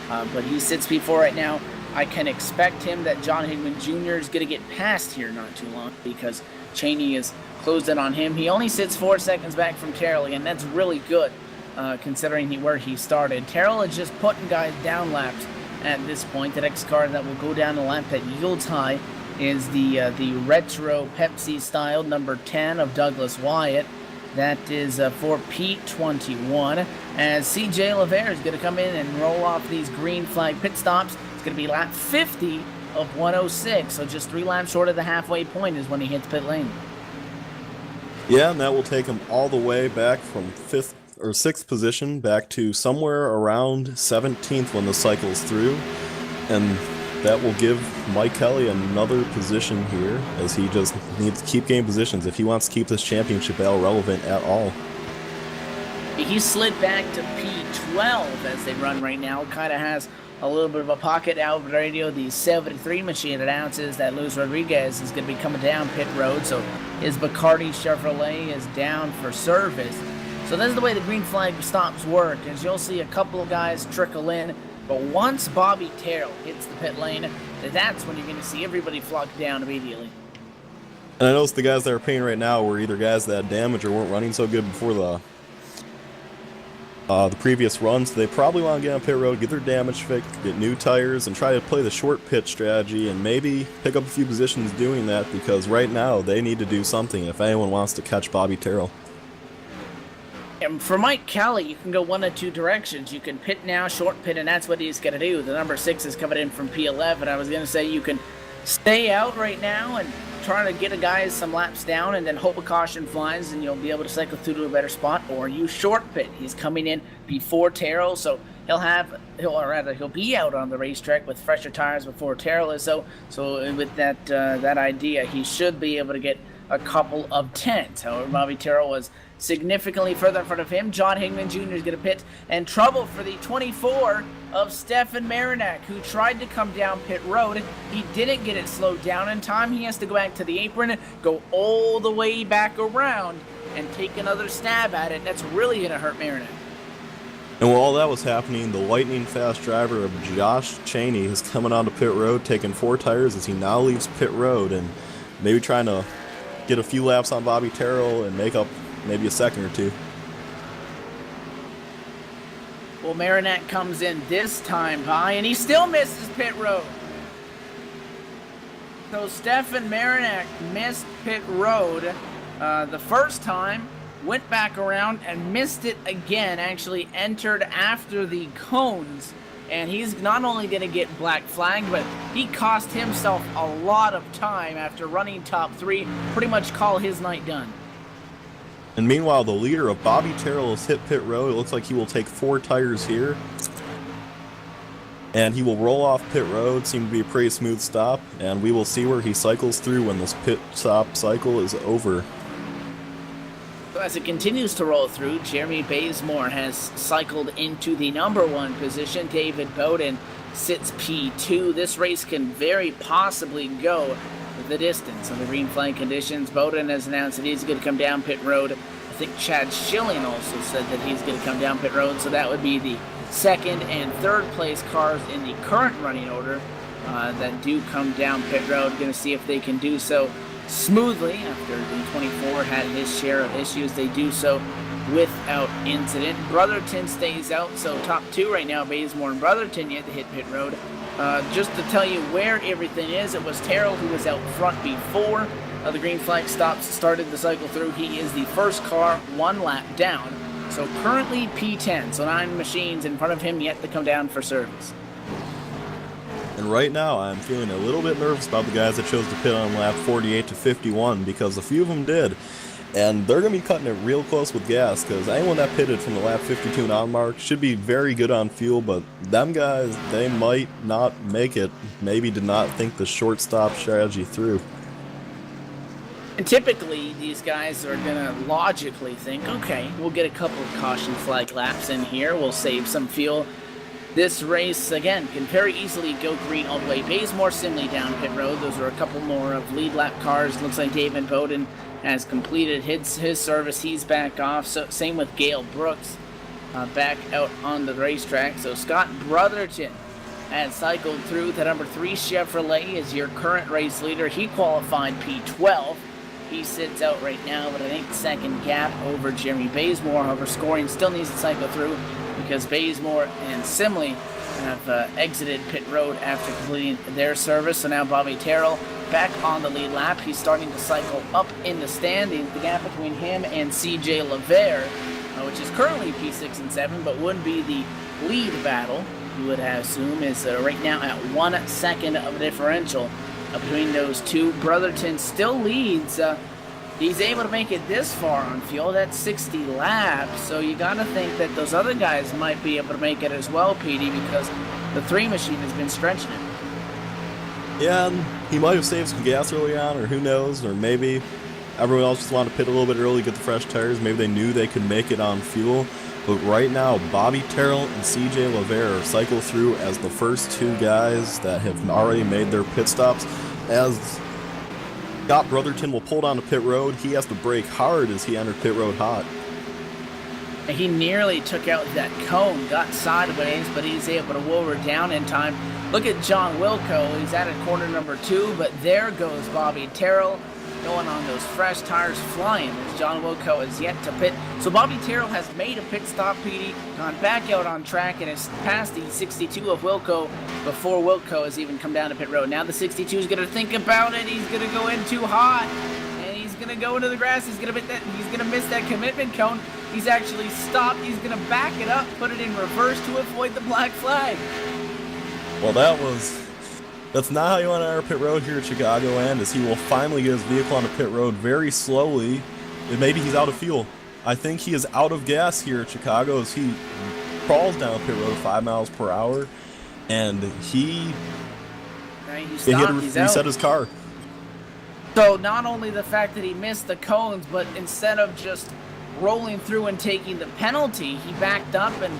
But he sits P4 right now. I can expect him that John Higman Jr. is going to get past here not too long, because Chaney is closed in on him. He only sits 4 seconds back from Terrell, and that's really good considering where he started. Terrell is just putting guys down laps at this point. The next car that will go down the lap that yields high is the retro Pepsi style number 10 of Douglas Wyatt. That is for P21, as CJ Lavera is going to come in and roll off these green flag pit stops. It's going to be lap 50 of 106, so just 3 laps short of the halfway point is when he hits pit lane. Yeah, and that will take him all the way back from 5th or 6th position back to somewhere around 17th when the cycle's through, and that will give Mike Kelly another position here, as he just needs to keep gaining positions if he wants to keep this championship battle relevant at all. He slid back to P12 as they run right now. Kind of has a little bit of a pocket out of the radio. The 73 machine announces that Luis Rodriguez is going to be coming down pit road, so his Bacardi Chevrolet is down for service. So this is the way the green flag stops work, as you'll see a couple of guys trickle in But once Bobby Terrell hits the pit lane, that's when you're going to see everybody flock down immediately. And I noticed the guys that are painting right now were either guys that had damage or weren't running so good before the previous run, so they probably want to get on pit road, get their damage fixed, get new tires, and try to play the short pit strategy and maybe pick up a few positions doing that, because right now they need to do something if anyone wants to catch Bobby Terrell. And for Mike Kelly, you can go one of two directions. You can pit now, short pit, and that's what he's going to do. The number 6 is coming in from P11. I was going to say you can stay out right now and try to get a guy some laps down and then hope a caution flies and you'll be able to cycle through to a better spot, or you short pit. He's coming in before Terrell, so he'll be out on the racetrack with fresher tires before Terrell is. So with that idea, he should be able to get a couple of tenths. However, Bobby Terrell was significantly further in front of him. John Hingman Jr. is going to pit, and trouble for the 24 of Stefan Marinak, who tried to come down pit road. He didn't get it slowed down in time. He has to go back to the apron, go all the way back around, and take another stab at it. That's really going to hurt Marinak. And while all that was happening, the lightning fast driver of Josh Cheney is coming onto pit road, taking 4 tires as he now leaves pit road and maybe trying to get a few laps on Bobby Terrell and make up maybe a second or two. Well, Marinak comes in this time by, and he still misses pit road. So Stefan Marinak missed pit road the first time, went back around and missed it again, actually entered after the cones, and he's not only going to get black flagged, but he cost himself a lot of time after running top 3, pretty much call his night done. And meanwhile, the leader of Bobby Terrell has hit pit road. It looks like he will take 4 tires here. And he will roll off pit road. Seemed to be a pretty smooth stop. And we will see where he cycles through when this pit stop cycle is over. So as it continues to roll through, Jeremy Bazemore has cycled into the number 1 position. David Bowden sits P2. This race can very possibly go the distance. On the green flag conditions, Bowden has announced that he's going to come down pit road. I think Chad Schilling also said that he's going to come down pit road, so that would be the 2nd and 3rd place cars in the current running order that do come down pit road. Going to see if they can do so smoothly. After the 24 had his share of issues, they do so without incident. Brotherton stays out, so top 2 right now, Bazemore and Brotherton yet to hit pit road. Just to tell you where everything is, it was Terrell who was out front before the green flag started the cycle through. He is the first car 1 lap down, so currently P10, so 9 machines in front of him yet to come down for service. And right now, I'm feeling a little bit nervous about the guys that chose to pit on lap 48 to 51, because a few of them did. And they're going to be cutting it real close with gas, because anyone that pitted from the lap 52 and on mark should be very good on fuel, but them guys, they might not make it. Maybe did not think the short stop strategy through. And typically, these guys are going to logically think, okay, we'll get a couple of caution flag laps in here, we'll save some fuel. This race, again, can very easily go green all the way. Bazemore Simley down pit road. Those are a couple more of lead lap cars. Looks like David Bowden has completed his service. He's back off. So same with Gale Brooks back out on the racetrack. So Scott Brotherton has cycled through. The number 3 Chevrolet is your current race leader. He qualified P12. He sits out right now with an 8-second gap over Jeremy Bazemore. However, scoring still needs to cycle through because Bazemore and Simley have exited pit road after completing their service. So now Bobby Terrell back on the lead lap. He's starting to cycle up in the standings. The gap between him and CJ Lavere, which is currently P6 and 7, but would be the lead battle, you would assume, is right now at 1 second of a differential between those two. Brotherton still leads. He's able to make it this far on fuel. That's 60 laps. So you got to think that those other guys might be able to make it as well, PD, because the 3 machine has been stretching him. Yeah, and he might have saved some gas early on, or who knows, or maybe everyone else just wanted to pit a little bit early, get the fresh tires. Maybe they knew they could make it on fuel. But right now, Bobby Terrell and CJ Lavere cycle through as the first 2 guys that have already made their pit stops. As Scott Brotherton will pull down to pit road, he has to brake hard as he entered pit road hot. And he nearly took out that cone, got sideways, but he's able to lower down in time. Look at John Wilco. He's at a corner number 2, but there goes Bobby Terrell going on those fresh tires, flying as John Wilco is yet to pit. So Bobby Terrell has made a pit stop, PD, gone back out on track, and has passed the 62 of Wilco before Wilco has even come down to pit road. Now the 62 is going to think about it. He's going to go in too hot, and he's going to go into the grass. He's going to miss that commitment cone. He's actually stopped. He's going to back it up, put it in reverse to avoid the black flag. Well, that's not how you want to enter pit road here at Chicagoland, as he will finally get his vehicle onto pit road very slowly. And maybe he's out of fuel. I think he is out of gas here at Chicago as he crawls down pit road 5 miles per hour, and he had to reset his car. So not only the fact that he missed the cones, but instead of just rolling through and taking the penalty, he backed up and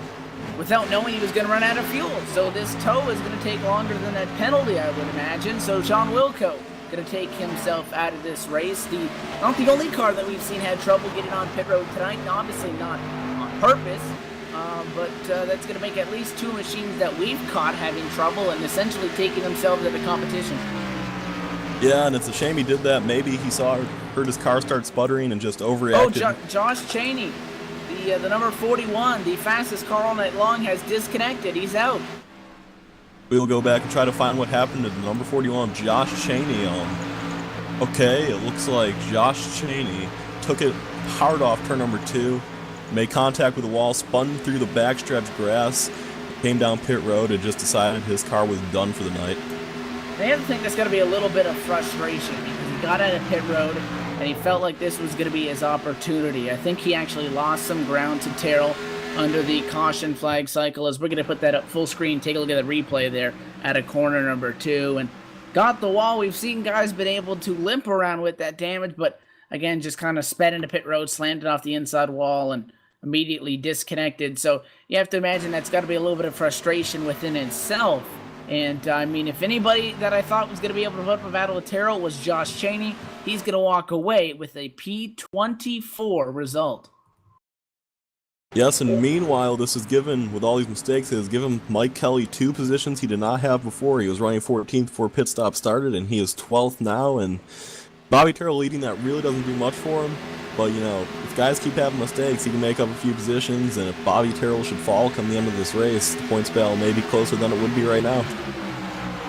without knowing he was going to run out of fuel. So this tow is going to take longer than that penalty, I would imagine. So John Wilco going to take himself out of this race. Not the only car that we've seen had trouble getting on pit road tonight, and obviously not on purpose, but that's going to make at least 2 machines that we've caught having trouble and essentially taking themselves out of the competition. Yeah, and it's a shame he did that. Maybe he heard his car start sputtering and just overreacted. Oh, Josh Cheney, the number 41, the fastest car all night long, has disconnected. He's out. We'll go back and try to find what happened to the number 41, Josh Cheney. Okay, it looks like Josh Cheney took it hard off turn number 2, made contact with the wall, spun through the backstretch grass, came down pit road, and just decided his car was done for the night. I have to think there's going to be a little bit of frustration because he got out of pit road and he felt like this was going to be his opportunity. I think he actually lost some ground to Terrell under the caution flag cycle, as we're going to put that up full screen. Take a look at the replay there at a corner number 2 and got the wall. We've seen guys been able to limp around with that damage, but again, just kind of sped into pit road, slammed it off the inside wall, and immediately disconnected. So you have to imagine that's got to be a little bit of frustration within itself. And, I mean, if anybody that I thought was going to be able to put up a battle with Terrell was Josh Cheney, he's going to walk away with a P24 result. Yes, and meanwhile, this is given, with all these mistakes, it has given Mike Kelly 2 positions he did not have before. He was running 14th before pit stop started, and he is 12th now, and Bobby Terrell leading that really doesn't do much for him. But, you know, if guys keep having mistakes, he can make up a few positions, and if Bobby Terrell should fall come the end of this race, the points battle may be closer than it would be right now.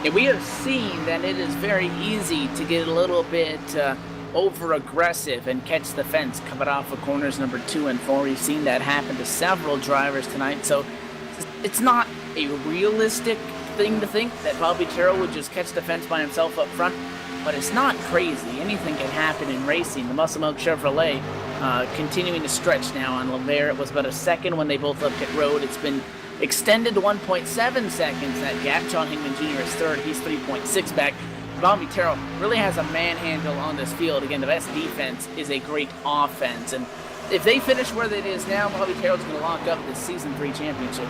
And we have seen that it is very easy to get a little bit over-aggressive and catch the fence coming off of corners number 2 and 4. We've seen that happen to several drivers tonight, so it's not a realistic thing to think that Bobby Terrell would just catch the fence by himself up front. But it's not crazy. Anything can happen in racing. The Muscle Milk Chevrolet continuing to stretch now on LeVere. It was about a second when they both left pit road. It's been extended to 1.7 seconds, that gap. John Hingman Jr. is third. He's 3.6 back. Bobby Terrell really has a manhandle on this field. Again, the best defense is a great offense. And if they finish where it is now, Bobby Terrell's going to lock up the Season 3 championship.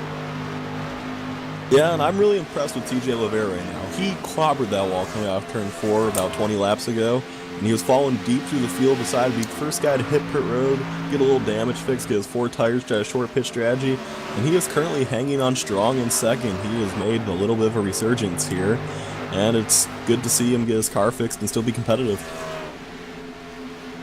Yeah, and I'm really impressed with TJ LeVere right now. He clobbered that wall coming off turn 4 about 20 laps ago, and he was falling deep through the field, decided to be the first guy to hit pit road, get a little damage fix, get his 4 tires, try a short pitch strategy, and he is currently hanging on strong in second. He has made a little bit of a resurgence here, and it's good to see him get his car fixed and still be competitive.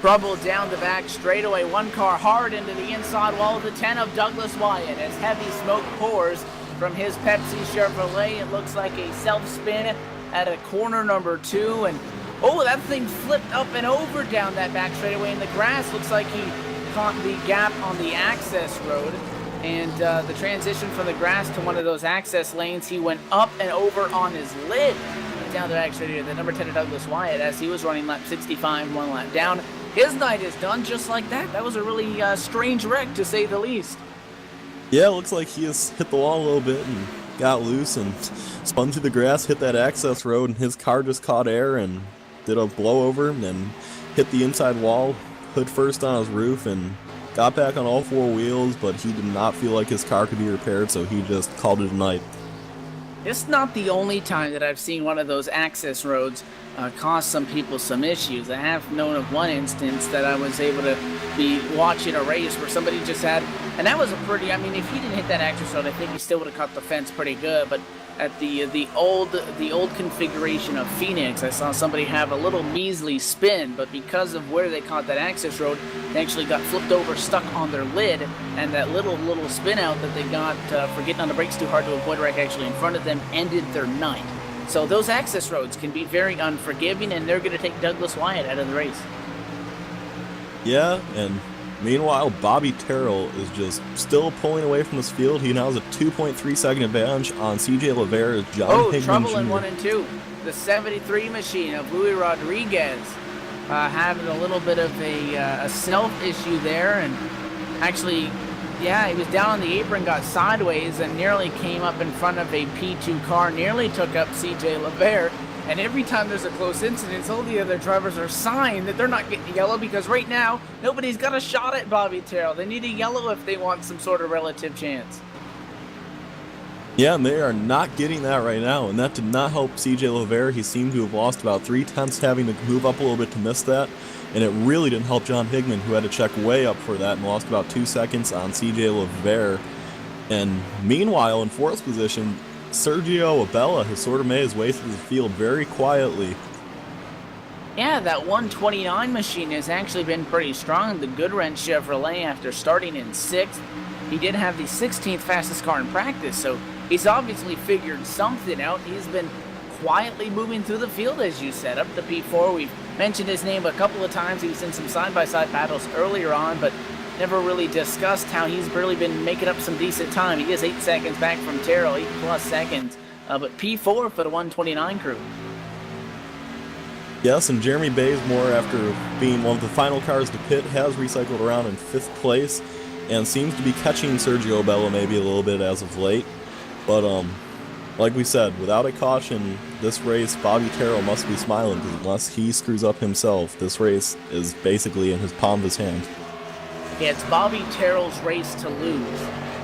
Trouble down the back straightaway, one car hard into the inside wall of the 10 of Douglas Wyatt as heavy smoke pours from his Pepsi Chevrolet. It looks like a self-spin at a corner number 2, and oh, that thing flipped up and over down that back straightaway in the grass. Looks like he caught the gap on the access road, and the transition from the grass to one of those access lanes, he went up and over on his lid down the back straightaway. The number 10 of Douglas Wyatt, as he was running lap 65, 1 lap down. His night is done just like that. That was a really strange wreck, to say the least. Yeah, it looks like he has hit the wall a little bit and got loose and spun through the grass, hit that access road, and his car just caught air and did a blowover and hit the inside wall, hood first on his roof, and got back on all 4 wheels, but he did not feel like his car could be repaired, so he just called it a night. It's not the only time that I've seen one of those access roads cause some people some issues. I have known of one instance that I was able to be watching a race where somebody just had And that was a pretty, I mean, if he didn't hit that access road, I think he still would have caught the fence pretty good. But at the old configuration of Phoenix, I saw somebody have a little measly spin, but because of where they caught that access road, they actually got flipped over, stuck on their lid, and that little spin out that they got for getting on the brakes too hard to avoid wreck actually in front of them ended their night. So those access roads can be very unforgiving, and they're going to take Douglas Wyatt out of the race. Yeah, and meanwhile, Bobby Terrell is just still pulling away from this field. He now has a 2.3 second advantage on CJ LeVere as John Hickman trouble Jr. in 1 and 2. The 73 machine of Louis Rodriguez having a little bit of a self issue there, and actually, yeah, he was down on the apron, got sideways, and nearly came up in front of a P2 car, nearly took up CJ LeVere. And every time there's a close incident, all the other drivers are signed that they're not getting yellow, because right now, nobody's got a shot at Bobby Terrell. They need a yellow if they want some sort of relative chance. Yeah, and they are not getting that right now, and that did not help CJ LeVere. He seemed to have lost about 3/10, having to move up a little bit to miss that, and it really didn't help John Hickman, who had to check way up for that and lost about 2 seconds on CJ LeVere. And meanwhile, in fourth position, Sergio Abella has sort of made his way through the field very quietly. Yeah, that 129 machine has actually been pretty strong. The Goodwrench Chevrolet, after starting in 6th, he did have the 16th fastest car in practice, so he's obviously figured something out. He's been quietly moving through the field, as you said, up to P4. We've mentioned his name a couple of times. He was in some side-by-side battles earlier on, but never really discussed how he's really been making up some decent time. He is 8 seconds back from Terrell, 8+ seconds, but P4 for the 129 crew. Yes, and Jeremy Bazemore, after being one of the final cars to pit, has recycled around in 5th place and seems to be catching Sergio Abella maybe a little bit as of late. But like we said, without a caution, this race, Bobby Terrell must be smiling, because unless he screws up himself, this race is basically in his palm of his hand. Yeah, it's Bobby Terrell's race to lose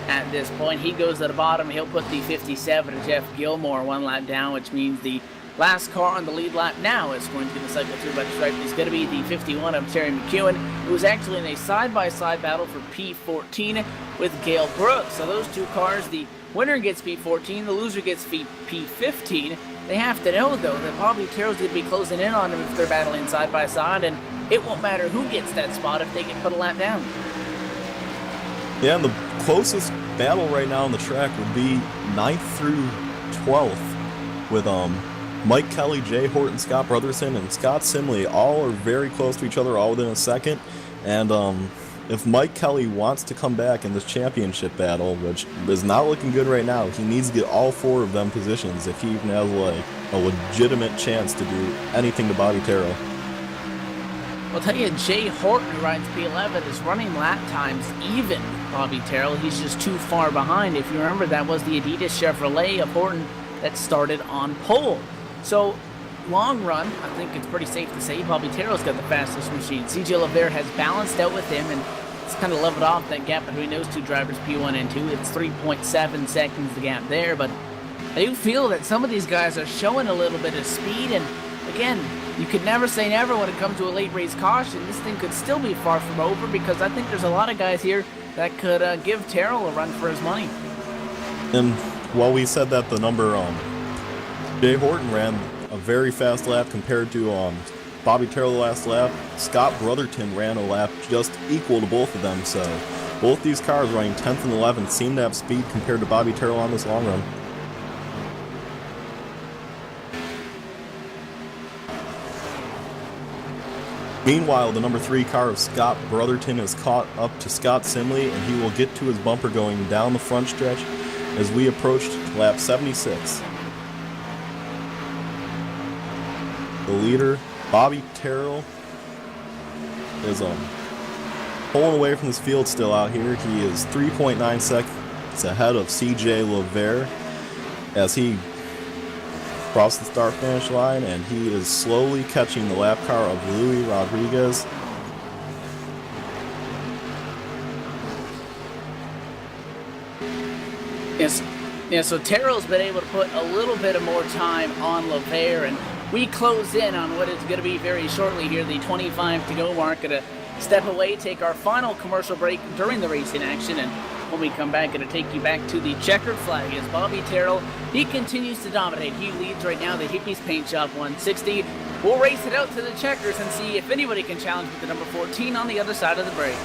at this point. He goes to the bottom. He'll put the 57 of Jeff Gilmore 1 lap down, which means the last car on the lead lap now is going to be the cycle through by the stripe. It's going to be the 51 of Terry McEwen, who was actually in a side-by-side battle for P14 with Gale Brooks. So those two cars, the winner gets P14, the loser gets P15. They have to know, though, that Bobby Terrell's going to be closing in on them if they're battling side-by-side, and it won't matter who gets that spot if they get put a lap down. Yeah, and the closest battle right now on the track would be 9th through 12th, with Mike Kelly, Jay Horton, Scott Brotherson, and Scott Simley. All are very close to each other, all within a second. And if Mike Kelly wants to come back in this championship battle, which is not looking good right now, he needs to get all 4 of them positions if he even has like a legitimate chance to do anything to Bobby Terrell. I'll tell you, Jay Horton, who rides P11, is running lap times even Bobby Terrell. He's just too far behind. If you remember, that was the I.T.S Chevrolet of Horton that started on pole. So, long run, I think it's pretty safe to say Bobby Terrell's got the fastest machine. CJ LeVere has balanced out with him, and it's kind of leveled off that gap between those two drivers, P1 and 2. It's 3.7 seconds the gap there, but I do feel that some of these guys are showing a little bit of speed, and again, you could never say never when it comes to a late race caution. This thing could still be far from over, because I think there's a lot of guys here that could give Terrell a run for his money. And while we said that the number, Jay Horton ran a very fast lap compared to Bobby Terrell last lap, Scott Brotherton ran a lap just equal to both of them, so both these cars running 10th and 11th seem to have speed compared to Bobby Terrell on this long run. Meanwhile, the number 3 car of Scott Brotherton is caught up to Scott Simley, and he will get to his bumper going down the front stretch as we approached lap 76. The leader, Bobby Terrell, is pulling away from this field still out here. He is 3.9 seconds ahead of CJ LeVere as he crossed the start-finish line, and he is slowly catching the lap car of Louis Rodriguez. Yes. Yeah, so Terrell's been able to put a little bit of more time on LeVere, and we close in on what is going to be very shortly here, the 25 to go mark at a step away, take our final commercial break during the racing action, and when we come back, going to take you back to the checkered flag as Bobby Terrell, he continues to dominate. He leads right now the Hippies Paint Shop 160. We'll race it out to the checkers and see if anybody can challenge with the number 14 on the other side of the break.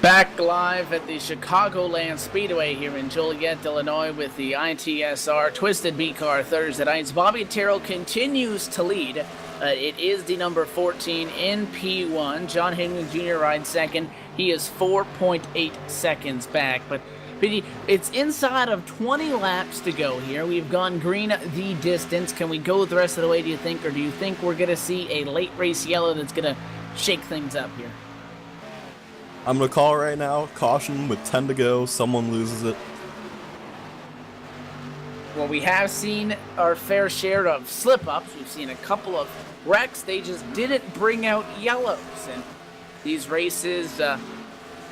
Back live at the Chicagoland Speedway here in Joliet, Illinois with the I.T.S. Twisted B Car Thursday nights. Bobby Terrell continues to lead. It is the number 14 in P1. John Hinman Jr. rides second. He is 4.8 seconds back. But it's inside of 20 laps to go here. We've gone green the distance. Can we go the rest of the way, do you think? Or do you think we're going to see a late race yellow that's going to shake things up here? I'm going to call it right now. Caution with 10 to go. Someone loses it. Well, we have seen our fair share of slip-ups. We've seen a couple of wrecks. They just didn't bring out yellows. And these races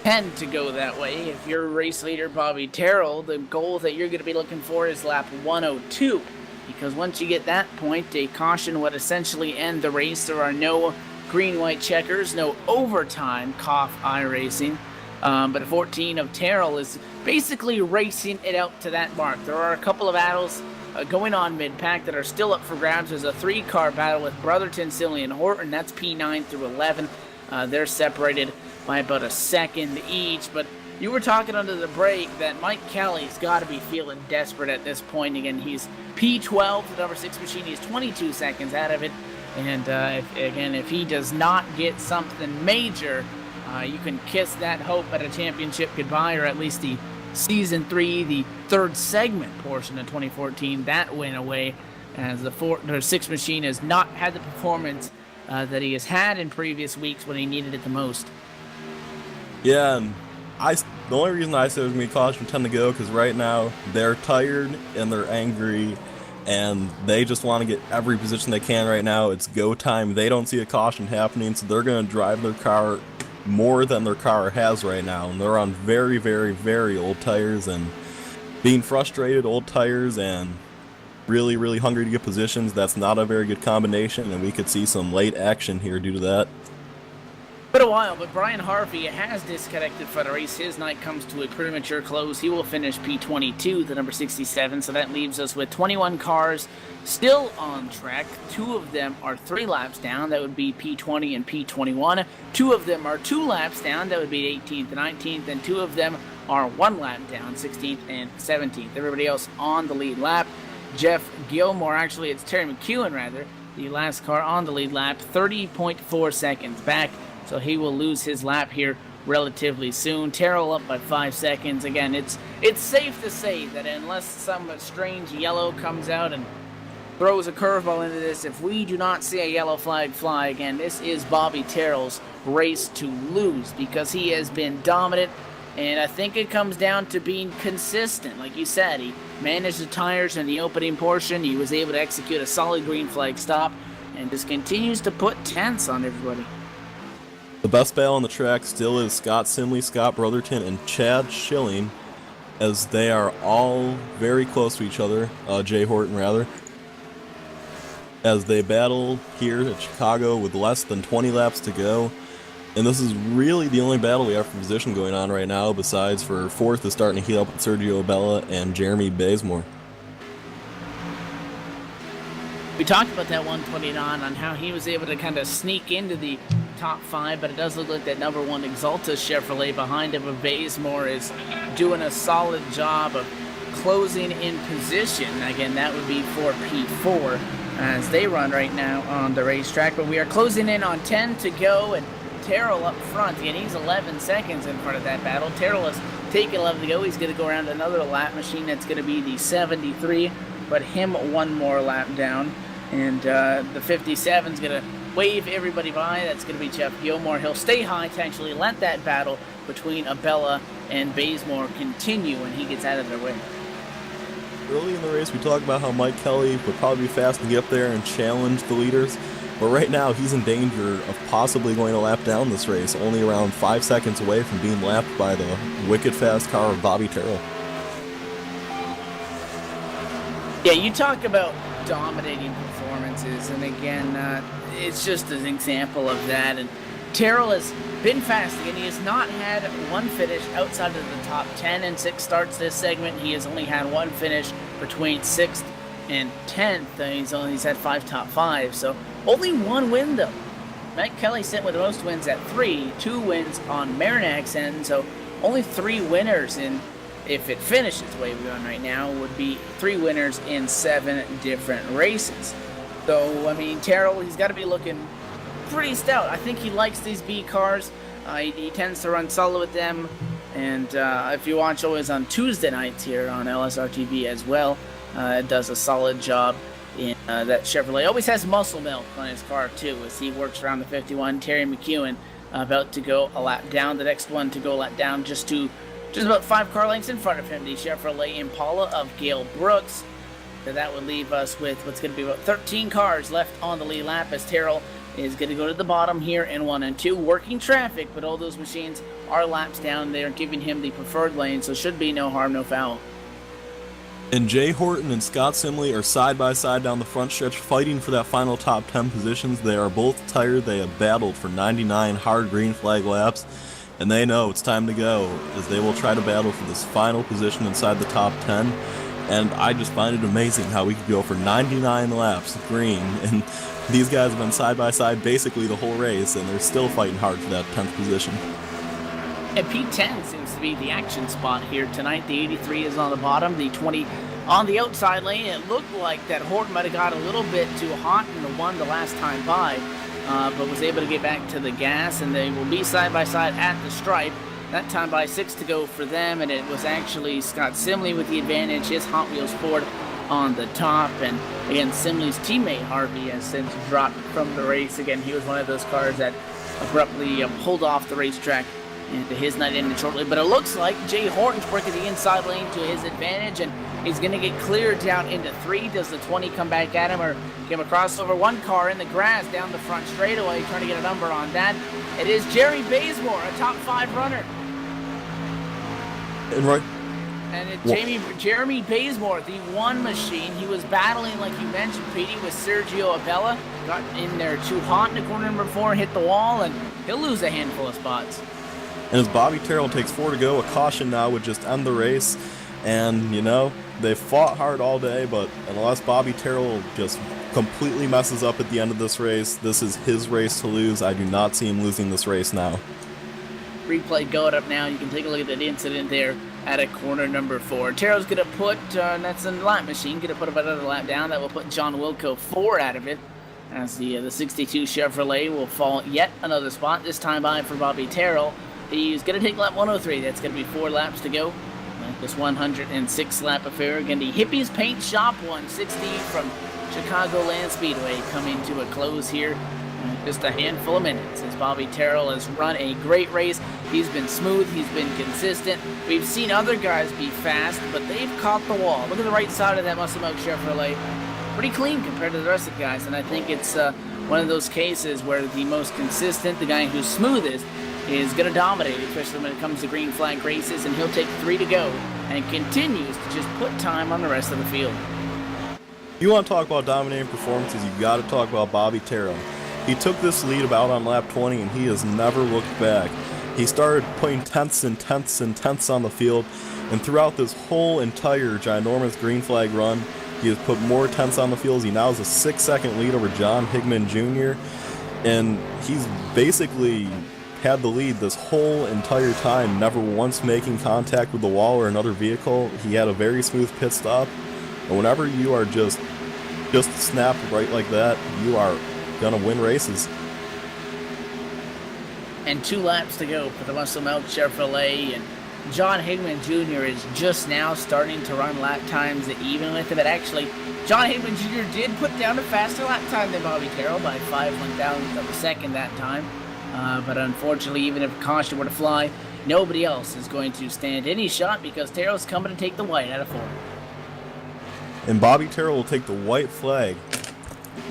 tend to go that way. If you're race leader Bobby Terrell, the goal that you're going to be looking for is lap 102. Because once you get that point, a caution would essentially end the race. There are no green-white checkers, no overtime, cough iRacing. But a 14 of Terrell is basically racing it out to that mark. There are a couple of battles going on mid-pack that are still up for grabs. There's a 3-car battle with Brotherton, Silly, and Horton. That's P9 through 11. They're separated by about a second each. But you were talking under the break that Mike Kelly's got to be feeling desperate at this point. Again, he's P12, the number 6 machine. He's 22 seconds out of it. And if he does not get something major, you can kiss that hope at a championship goodbye, or at least the Season 3, the third segment portion of 2014, that went away, as the 6 machine has not had the performance that he has had in previous weeks when he needed it the most. Yeah, and the only reason I said it was going to be caution 10 to go, because right now they're tired and they're angry, and they just want to get every position they can right now. It's go time. They don't see a caution happening, so they're going to drive their car more than their car has right now. And they're on very, very, very old tires, and being frustrated, old tires, and really, really hungry to get positions, that's not a very good combination, and we could see some late action here due to that. Been a while, but Brian Harvey has disconnected for the race. His night comes to a premature close. He will finish P22, the number 67, so that leaves us with 21 cars still on track. 2 of them are 3 laps down. That would be P20 and P21. 2 of them are 2 laps down. That would be 18th and 19th, and 2 of them are 1 lap down, 16th and 17th. Everybody else on the lead lap. Jeff Gilmore, actually it's Terry McEwen rather, the last car on the lead lap, 30.4 seconds back. So he will lose his lap here relatively soon. Terrell up by 5 seconds. Again, it's safe to say that unless some strange yellow comes out and throws a curveball into this, if we do not see a yellow flag fly again, this is Bobby Terrell's race to lose, because he has been dominant, and I think it comes down to being consistent. Like you said, he managed the tires in the opening portion. He was able to execute a solid green flag stop and just continues to put tense on everybody. The best battle on the track still is Scott Simley, Scott Brotherton, and Chad Schilling, as they are all very close to each other, Jay Horton rather, as they battle here at Chicago with less than 20 laps to go. And this is really the only battle we have for position going on right now, besides for 4th is starting to heat up with Sergio Bella and Jeremy Bazemore. We talked about that 129 on how he was able to kind of sneak into the top 5, but it does look like that number 1 Exalta Chevrolet behind him of Bazemore is doing a solid job of closing in position. Again, that would be for P4 as they run right now on the racetrack, but we are closing in on 10 to go, and Terrell up front. Again, he's 11 seconds in front of that battle. Terrell is taking 11 to go. He's going to go around another lap machine. That's going to be the 73, but him 1 more lap down. And the 57 is going to wave everybody by. That's going to be Jeff Gilmore. He'll stay high to actually let that battle between Abella and Bazemore continue when he gets out of their way. Early in the race, we talked about how Mike Kelly would probably be fast to get up there and challenge the leaders. But right now, he's in danger of possibly going to lap down this race, only around 5 seconds away from being lapped by the wicked fast car of Bobby Terrell. Yeah, you talk about dominating performances, and again, it's just an example of that. And Terrell has been fast again. He has not had 1 finish outside of the top 10 and 6 starts this segment. He has only had 1 finish between 6th and 10th. He's had 5 top 5, so only 1 win though. Mike Kelly sitting with the most wins at 3, 2 wins on Marinak's end, so only 3 winners in, if it finishes the way we're on right now, would be 3 winners in 7 different races. So, I mean, Terrell, he's got to be looking pretty stout. I think he likes these B cars. He tends to run solo with them. And if you watch always on Tuesday nights here on LSRTV as well, it does a solid job in that Chevrolet. Always has muscle milk on his car too, as he works around the 51. Terry McEwen about to go a lap down. The next one to go a lap down, just about 5 car lengths in front of him, the Chevrolet Impala of Gale Brooks. So that would leave us with what's going to be about 13 cars left on the lead lap, as Terrell is going to go to the bottom here in 1 and 2, working traffic, but all those machines are laps down. They are giving him the preferred lane, so should be no harm, no foul. And Jay Horton and Scott Simley are side by side down the front stretch, fighting for that final top 10 positions. They are both tired. They have battled for 99 hard green flag laps, and they know it's time to go, as they will try to battle for this final position inside the top 10. And I just find it amazing how we could go for 99 laps green, and these guys have been side by side basically the whole race, and they're still fighting hard for that 10th position. And P10 seems to be the action spot here tonight. The 83 is on the bottom, the 20 on the outside lane. It looked like that Horton might have got a little bit too hot in the one the last time by, but was able to get back to the gas, and they will be side by side at the stripe. That time by 6 to go for them, and it was actually Scott Simley with the advantage, his Hot Wheels Ford on the top. And again, Simley's teammate Harvey has since dropped from the race. Again, he was one of those cars that abruptly pulled off the racetrack, and his night ended shortly. But it looks like Jay Horton's working the inside lane to his advantage, and he's going to get cleared down into 3. Does the 20 come back at him, or give him a crossover? One car in the grass down the front straightaway, trying to get a number on that. It is Jerry Bazemore, a top 5 runner. And right. And Jeremy Bazemore, the one machine, he was battling, like you mentioned, Petey, with Sergio Abella. Got in there too hot in the corner number 4, hit the wall, and he'll lose a handful of spots. And as Bobby Terrell takes 4 to go, a caution now would just end the race. And, you know, they fought hard all day, but unless Bobby Terrell just completely messes up at the end of this race, this is his race to lose. I do not see him losing this race now. Replay going up now. You can take a look at that incident there at a corner number 4. Terrell's going to put, that's a lap machine, going to put about another lap down. That will put John Wilco 4 out of it, as the 62 Chevrolet will fall yet another spot, this time by for Bobby Terrell. He's going to take lap 103. That's going to be 4 laps to go. This 106 lap affair. Again, the Hippies Paint Shop 160 from Chicagoland Speedway coming to a close here. Just a handful of minutes, as Bobby Terrell has run a great race. He's been smooth, he's been consistent. We've seen other guys be fast, but they've caught the wall. Look at the right side of that Muscle Milk Chevrolet. Pretty clean compared to the rest of the guys, and I think it's one of those cases where the most consistent, the guy who's smoothest, is going to dominate, especially when it comes to green flag races, and he'll take 3 to go and continues to just put time on the rest of the field. You want to talk about dominating performances, you got to talk about Bobby Terrell. He took this lead about on lap 20, and he has never looked back. He started putting tenths and tenths and tenths on the field, and throughout this whole entire ginormous green flag run, he has put more tenths on the field. He now has a 6-second lead over John Higman Jr., and he's basically had the lead this whole entire time, never once making contact with the wall or another vehicle. He had a very smooth pit stop, and whenever you are just snapped right like that, you are gonna win races. And 2 laps to go for the Muscle Milk Chevrolet, and John Higman Jr. is just now starting to run lap times even with him. But actually, John Higman Jr. did put down a faster lap time than Bobby Terrell by 5/1000 of a second that time. But unfortunately, even if caution were to fly, nobody else is going to stand any shot, because Terrell's coming to take the white out of 4. And Bobby Terrell will take the white flag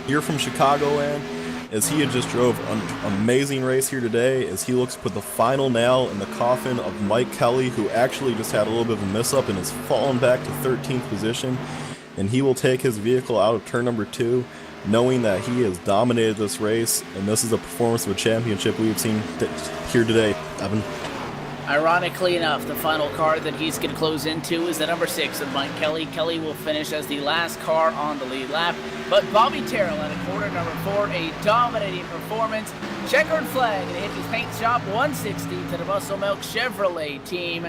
here from Chicagoland, as he had just drove an amazing race here today, as he looks to put the final nail in the coffin of Mike Kelly, who actually just had a little bit of a miss-up and has fallen back to 13th position. And he will take his vehicle out of turn number 2, knowing that he has dominated this race, and this is a performance of a championship we've seen here today, Evan. Ironically enough, the final car that he's going to close into is the number 6 of Mike Kelly. Kelly will finish as the last car on the lead lap, but Bobby Terrell at a quarter number 4, a dominating performance. Checkered flag in Hippy's Paint Shop, 160 to the Muscle Milk Chevrolet team.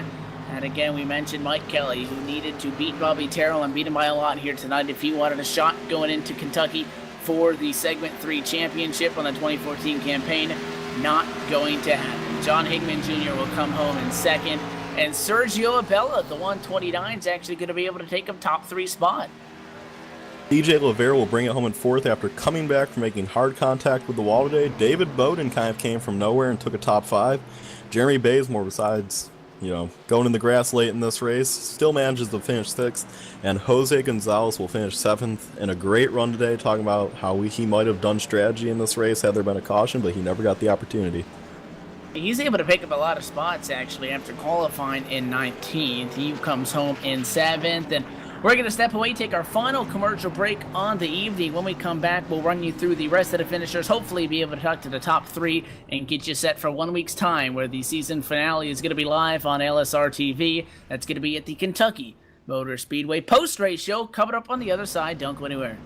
And again, we mentioned Mike Kelly, who needed to beat Bobby Terrell and beat him by a lot here tonight if he wanted a shot going into Kentucky for the Segment 3 championship on the 2014 campaign. Not going to happen. John Higman Jr. will come home in second, and Sergio Abella, the 129, is actually going to be able to take him top 3 spot. DJ Lavera will bring it home in 4th after coming back from making hard contact with the wall today. David Bowden kind of came from nowhere and took a top 5. Jeremy Bazemore, besides going in the grass late in this race, still manages to finish 6th, and Jose Gonzalez will finish 7th in a great run today, talking about how he might have done strategy in this race had there been a caution, but he never got the opportunity. He's able to pick up a lot of spots, actually, after qualifying in 19th. He comes home in 7th, and we're going to step away, take our final commercial break on the evening. When we come back, we'll run you through the rest of the finishers, hopefully be able to talk to the top 3 and get you set for 1 week's time, where the season finale is going to be live on LSRTV. That's going to be at the Kentucky Motor Speedway post-race show coming up on the other side. Don't go anywhere.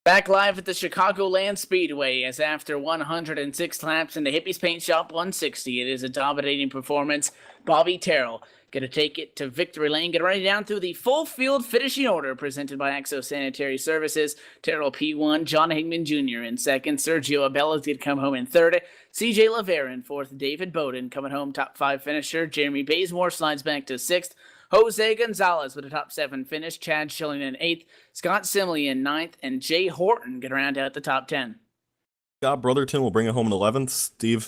Back live at the Chicagoland Speedway, as after 106 laps in the Hippy's Paint Shop 160, it is a dominating performance. Bobby Terrell going to take it to victory lane, going to run it down through the full field finishing order presented by Axo Sanitary Services. Terrell P1, John Higman Jr. in second, Sergio Abella is going to come home in third, CJ Lavera in fourth, David Bowden coming home top 5 finisher, Jeremy Bazemore slides back to 6th, Jose Gonzalez with a top 7 finish, Chad Schilling in 8th, Scott Simley in 9th, and Jay Horton going to round out the top 10. Scott Brotherton will bring it home in 11th.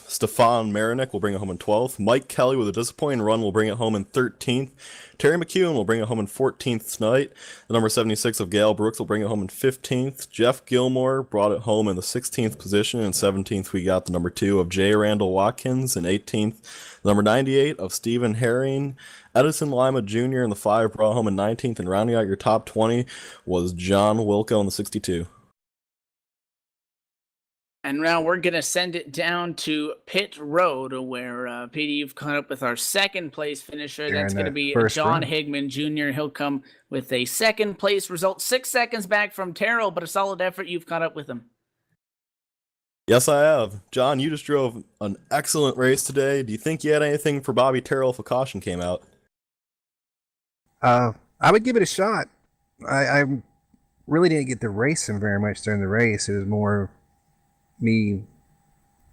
Stefan Marinick will bring it home in 12th. Mike Kelly with a disappointing run will bring it home in 13th. Terry McEwen will bring it home in 14th tonight. The number 76 of Gail Brooks will bring it home in 15th. Jeff Gilmore brought it home in the 16th position. In 17th, we got the number 2 of J. Randall Watkins. In 18th, the number 98 of Stephen Herring. Edison Lima Jr. in the 5 brought home in 19th. And rounding out your top 20 was John Wilco in the 62. And now we're going to send it down to Pit Road, where, Petey, you've caught up with our second place finisher. That's going to be John Higman Jr. He'll come with a second place result, 6 seconds back from Terrell, but a solid effort. You've caught up with him. Yes, I have. John, you just drove an excellent race today. Do you think you had anything for Bobby Terrell if a caution came out? I would give it a shot. I really didn't get to race him very much during the race. It was more me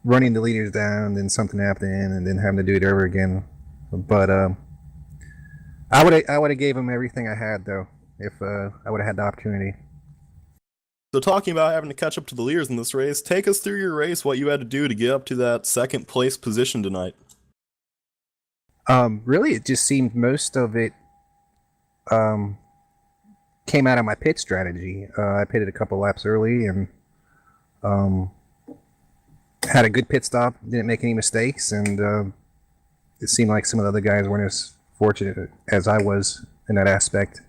running the leaders down, then something happened, and then having to do it over again. But I would have gave him everything I had, though, if I would have had the opportunity. So talking about having to catch up to the leaders in this race, take us through your race, what you had to do to get up to that second place position tonight. Really, it just seemed most of it came out of my pit strategy. I pitted a couple laps early and had a good pit stop, didn't make any mistakes, and it seemed like some of the other guys weren't as fortunate as I was in that aspect.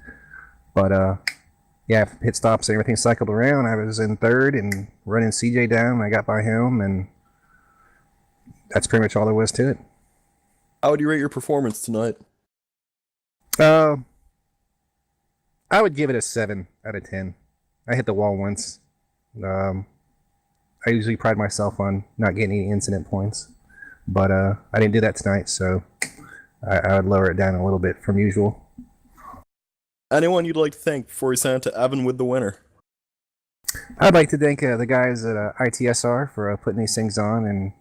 But yeah, pit stops and everything cycled around. I was in third and running CJ down. I got by him, and that's pretty much all there was to it. How would you rate your performance tonight? I would give it a 7 out of 10. I hit the wall once. I usually pride myself on not getting any incident points, but I didn't do that tonight, so I would lower it down a little bit from usual. Anyone you'd like to thank before we send it to Evan with the winner? I'd like to thank the guys at I.T.S for putting these things on and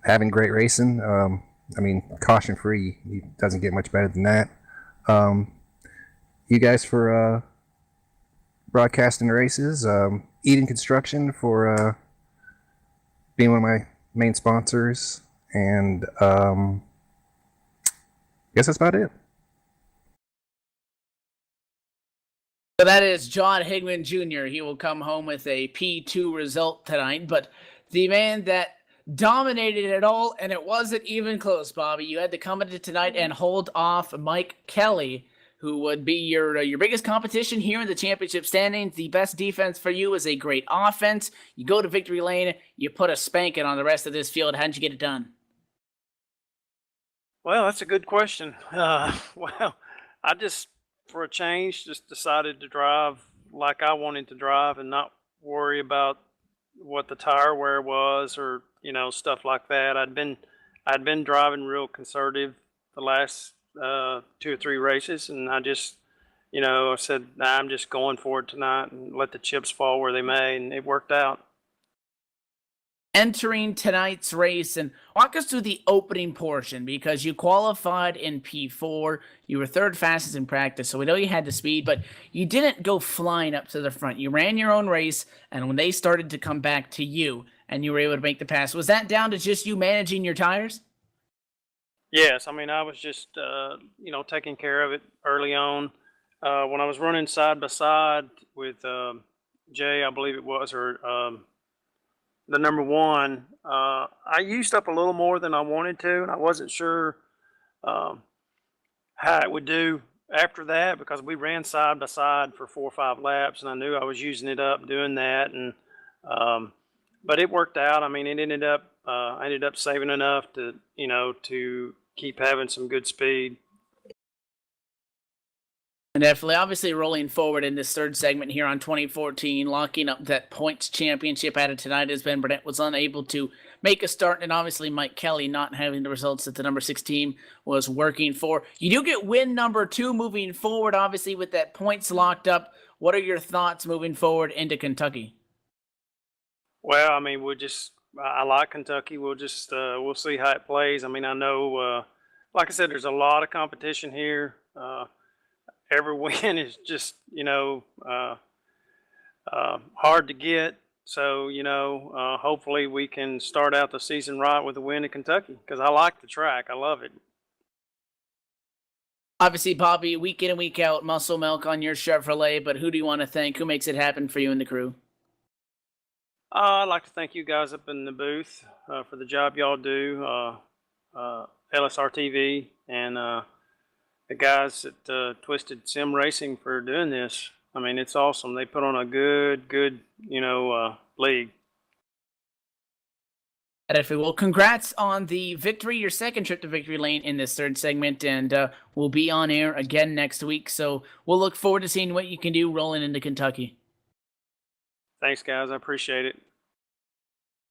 having great racing. I mean, caution-free, it doesn't get much better than that. You guys for broadcasting the races. Eden Construction for being one of my main sponsors. And I guess that's about it. So that is John Higman Jr. He will come home with a P2 result tonight, but the man that dominated it all, and it wasn't even close, Bobby. You had to come into tonight and hold off Mike Kelly, who would be your biggest competition here in the championship standings. The best defense for you is a great offense. You go to victory lane, you put a spanking on the rest of this field. How'd you get it done? Well, that's a good question. Well, I just, for a change, just decided to drive like I wanted to drive and not worry about what the tire wear was or, stuff like that. I'd been driving real conservative the last 2 or 3 races, and I just, I said, nah, I'm just going for it tonight and let the chips fall where they may, and it worked out. Entering tonight's race, and walk us through the opening portion, because you qualified in P4. You were third fastest in practice, so we know you had the speed, but you didn't go flying up to the front. You ran your own race, and when they started to come back to you and you were able to make the pass, was that down to just you managing your tires? Yes, I mean, I was just, taking care of it early on. When I was running side by side with Jay, I believe it was, or the number 1, I used up a little more than I wanted to, and I wasn't sure how it would do after that, because we ran side by side for 4 or 5 laps, and I knew I was using it up doing that, and but it worked out. I mean, it ended up I ended up saving enough to to keep having some good speed. And definitely, obviously, rolling forward in this third segment here on 2014, locking up that points championship out of tonight, as Ben Burnett was unable to make a start, and obviously Mike Kelly not having the results that the number 6 team was working for. You do get win number 2 moving forward, obviously, with that points locked up. What are your thoughts moving forward into Kentucky? Well, I mean, I like Kentucky. We'll see how it plays. I mean, I know, like I said, there's a lot of competition here. Every win is just, hard to get. So, hopefully we can start out the season right with a win in Kentucky because I like the track. I love it. Obviously, Bobby, week in and week out, muscle milk on your Chevrolet, but who do you want to thank? Who makes it happen for you and the crew? I'd like to thank you guys up in the booth for the job y'all do, LSRTV, and the guys at Twisted Sim Racing for doing this. I mean, it's awesome. They put on a good, league. Well, congrats on the victory, your second trip to Victory Lane in this third segment, and we'll be on air again next week. So we'll look forward to seeing what you can do rolling into Kentucky. Thanks, guys. I appreciate it.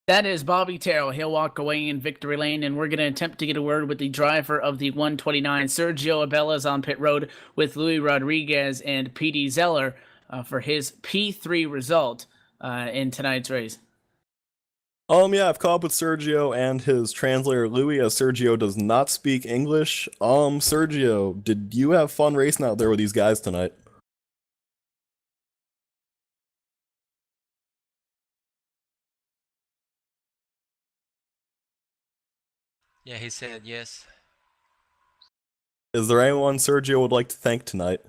That is Bobby Terrell. He'll walk away in Victory Lane, and we're going to attempt to get a word with the driver of the 129. Sergio Abella's on pit road with Luis Rodriguez and P.D. Zeller for his P3 result in tonight's race. Yeah, I've caught up with Sergio and his translator Louis, as Sergio does not speak English. Sergio, did you have fun racing out there with these guys tonight? Yeah, he said yes. Is there anyone Sergio would like to thank tonight?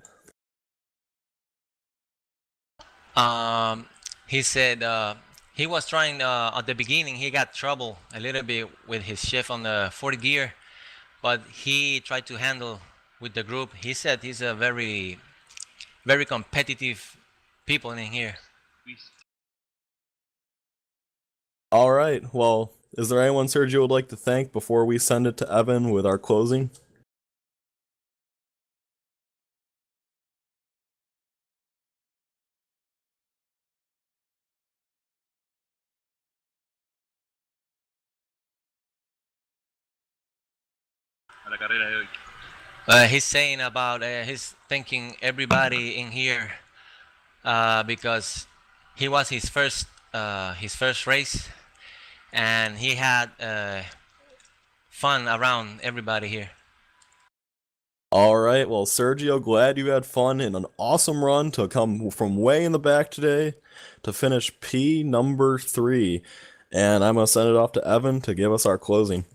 He said he was trying at the beginning. He got trouble a little bit with his shift on the 40 gear, but he tried to handle with the group. He said he's a very competitive people in here. All right, well, is there anyone Sergio would like to thank before we send it to Evan with our closing? He's saying about he's thanking everybody in here because he was his first race, and he had fun around everybody here. All right, well, Sergio, glad you had fun in an awesome run to come from way in the back today to finish P number 3. And I'm going to send it off to Evan to give us our closing.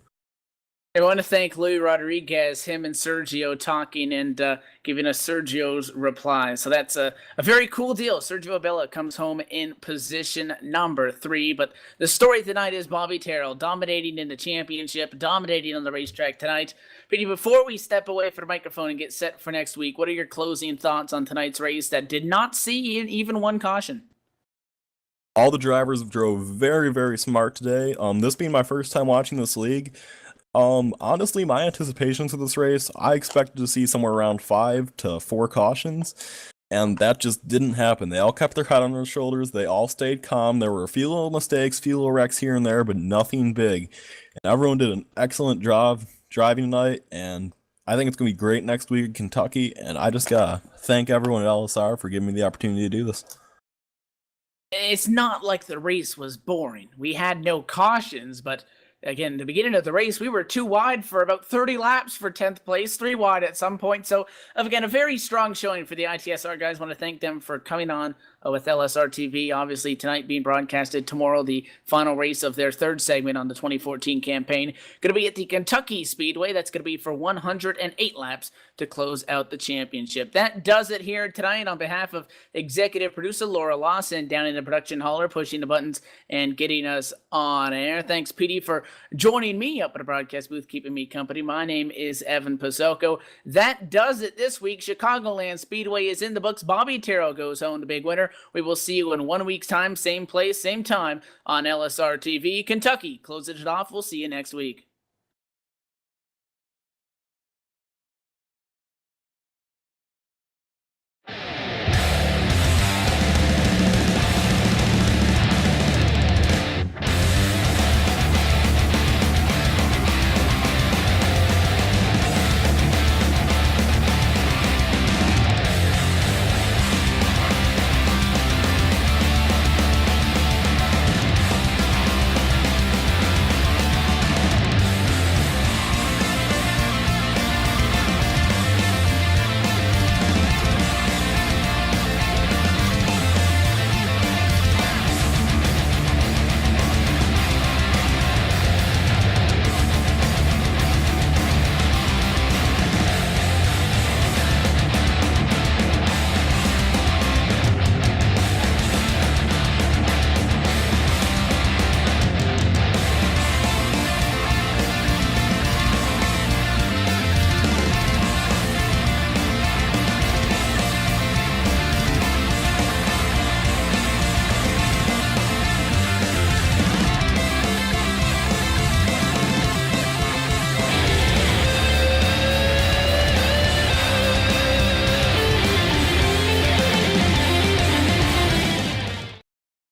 I want to thank Luis Rodriguez, him and Sergio talking and giving us Sergio's reply. So that's a very cool deal. Sergio Abella comes home in position number 3. But the story tonight is Bobby Terrell dominating in the championship, dominating on the racetrack tonight. Petey, before we step away from the microphone and get set for next week, what are your closing thoughts on tonight's race that did not see even one caution? All the drivers drove very, very smart today. This being my first time watching this league, honestly, my anticipations of this race, I expected to see somewhere around 5 to 4 cautions, and that just didn't happen. They all kept their head on their shoulders. They all stayed calm. There were a few little mistakes, few little wrecks here and there, but nothing big. And everyone did an excellent job driving tonight, and I think it's going to be great next week in Kentucky, and I just got to thank everyone at LSR for giving me the opportunity to do this. It's not like the race was boring. We had no cautions, but again, the beginning of the race, we were 2 wide for about 30 laps for 10th place, 3 wide at some point. So, again, a very strong showing for the ITS. Our guys want to thank them for coming on with LSRTV. Obviously, tonight being broadcasted, tomorrow the final race of their 3rd segment on the 2014 campaign. Going to be at the Kentucky Speedway. That's going to be for 108 laps to close out the championship. That does it here tonight. On behalf of executive producer Laura Lawson down in the production hall, pushing the buttons and getting us on air. Thanks, PD, for joining me up at the broadcast booth, keeping me company. My name is Evan Pizzoco. That does it this week. Chicagoland Speedway is in the books. Bobby Terrell goes home the big winner. We will see you in 1 week's time, same place, same time on LSR TV. Kentucky closes it off. We'll see you next week.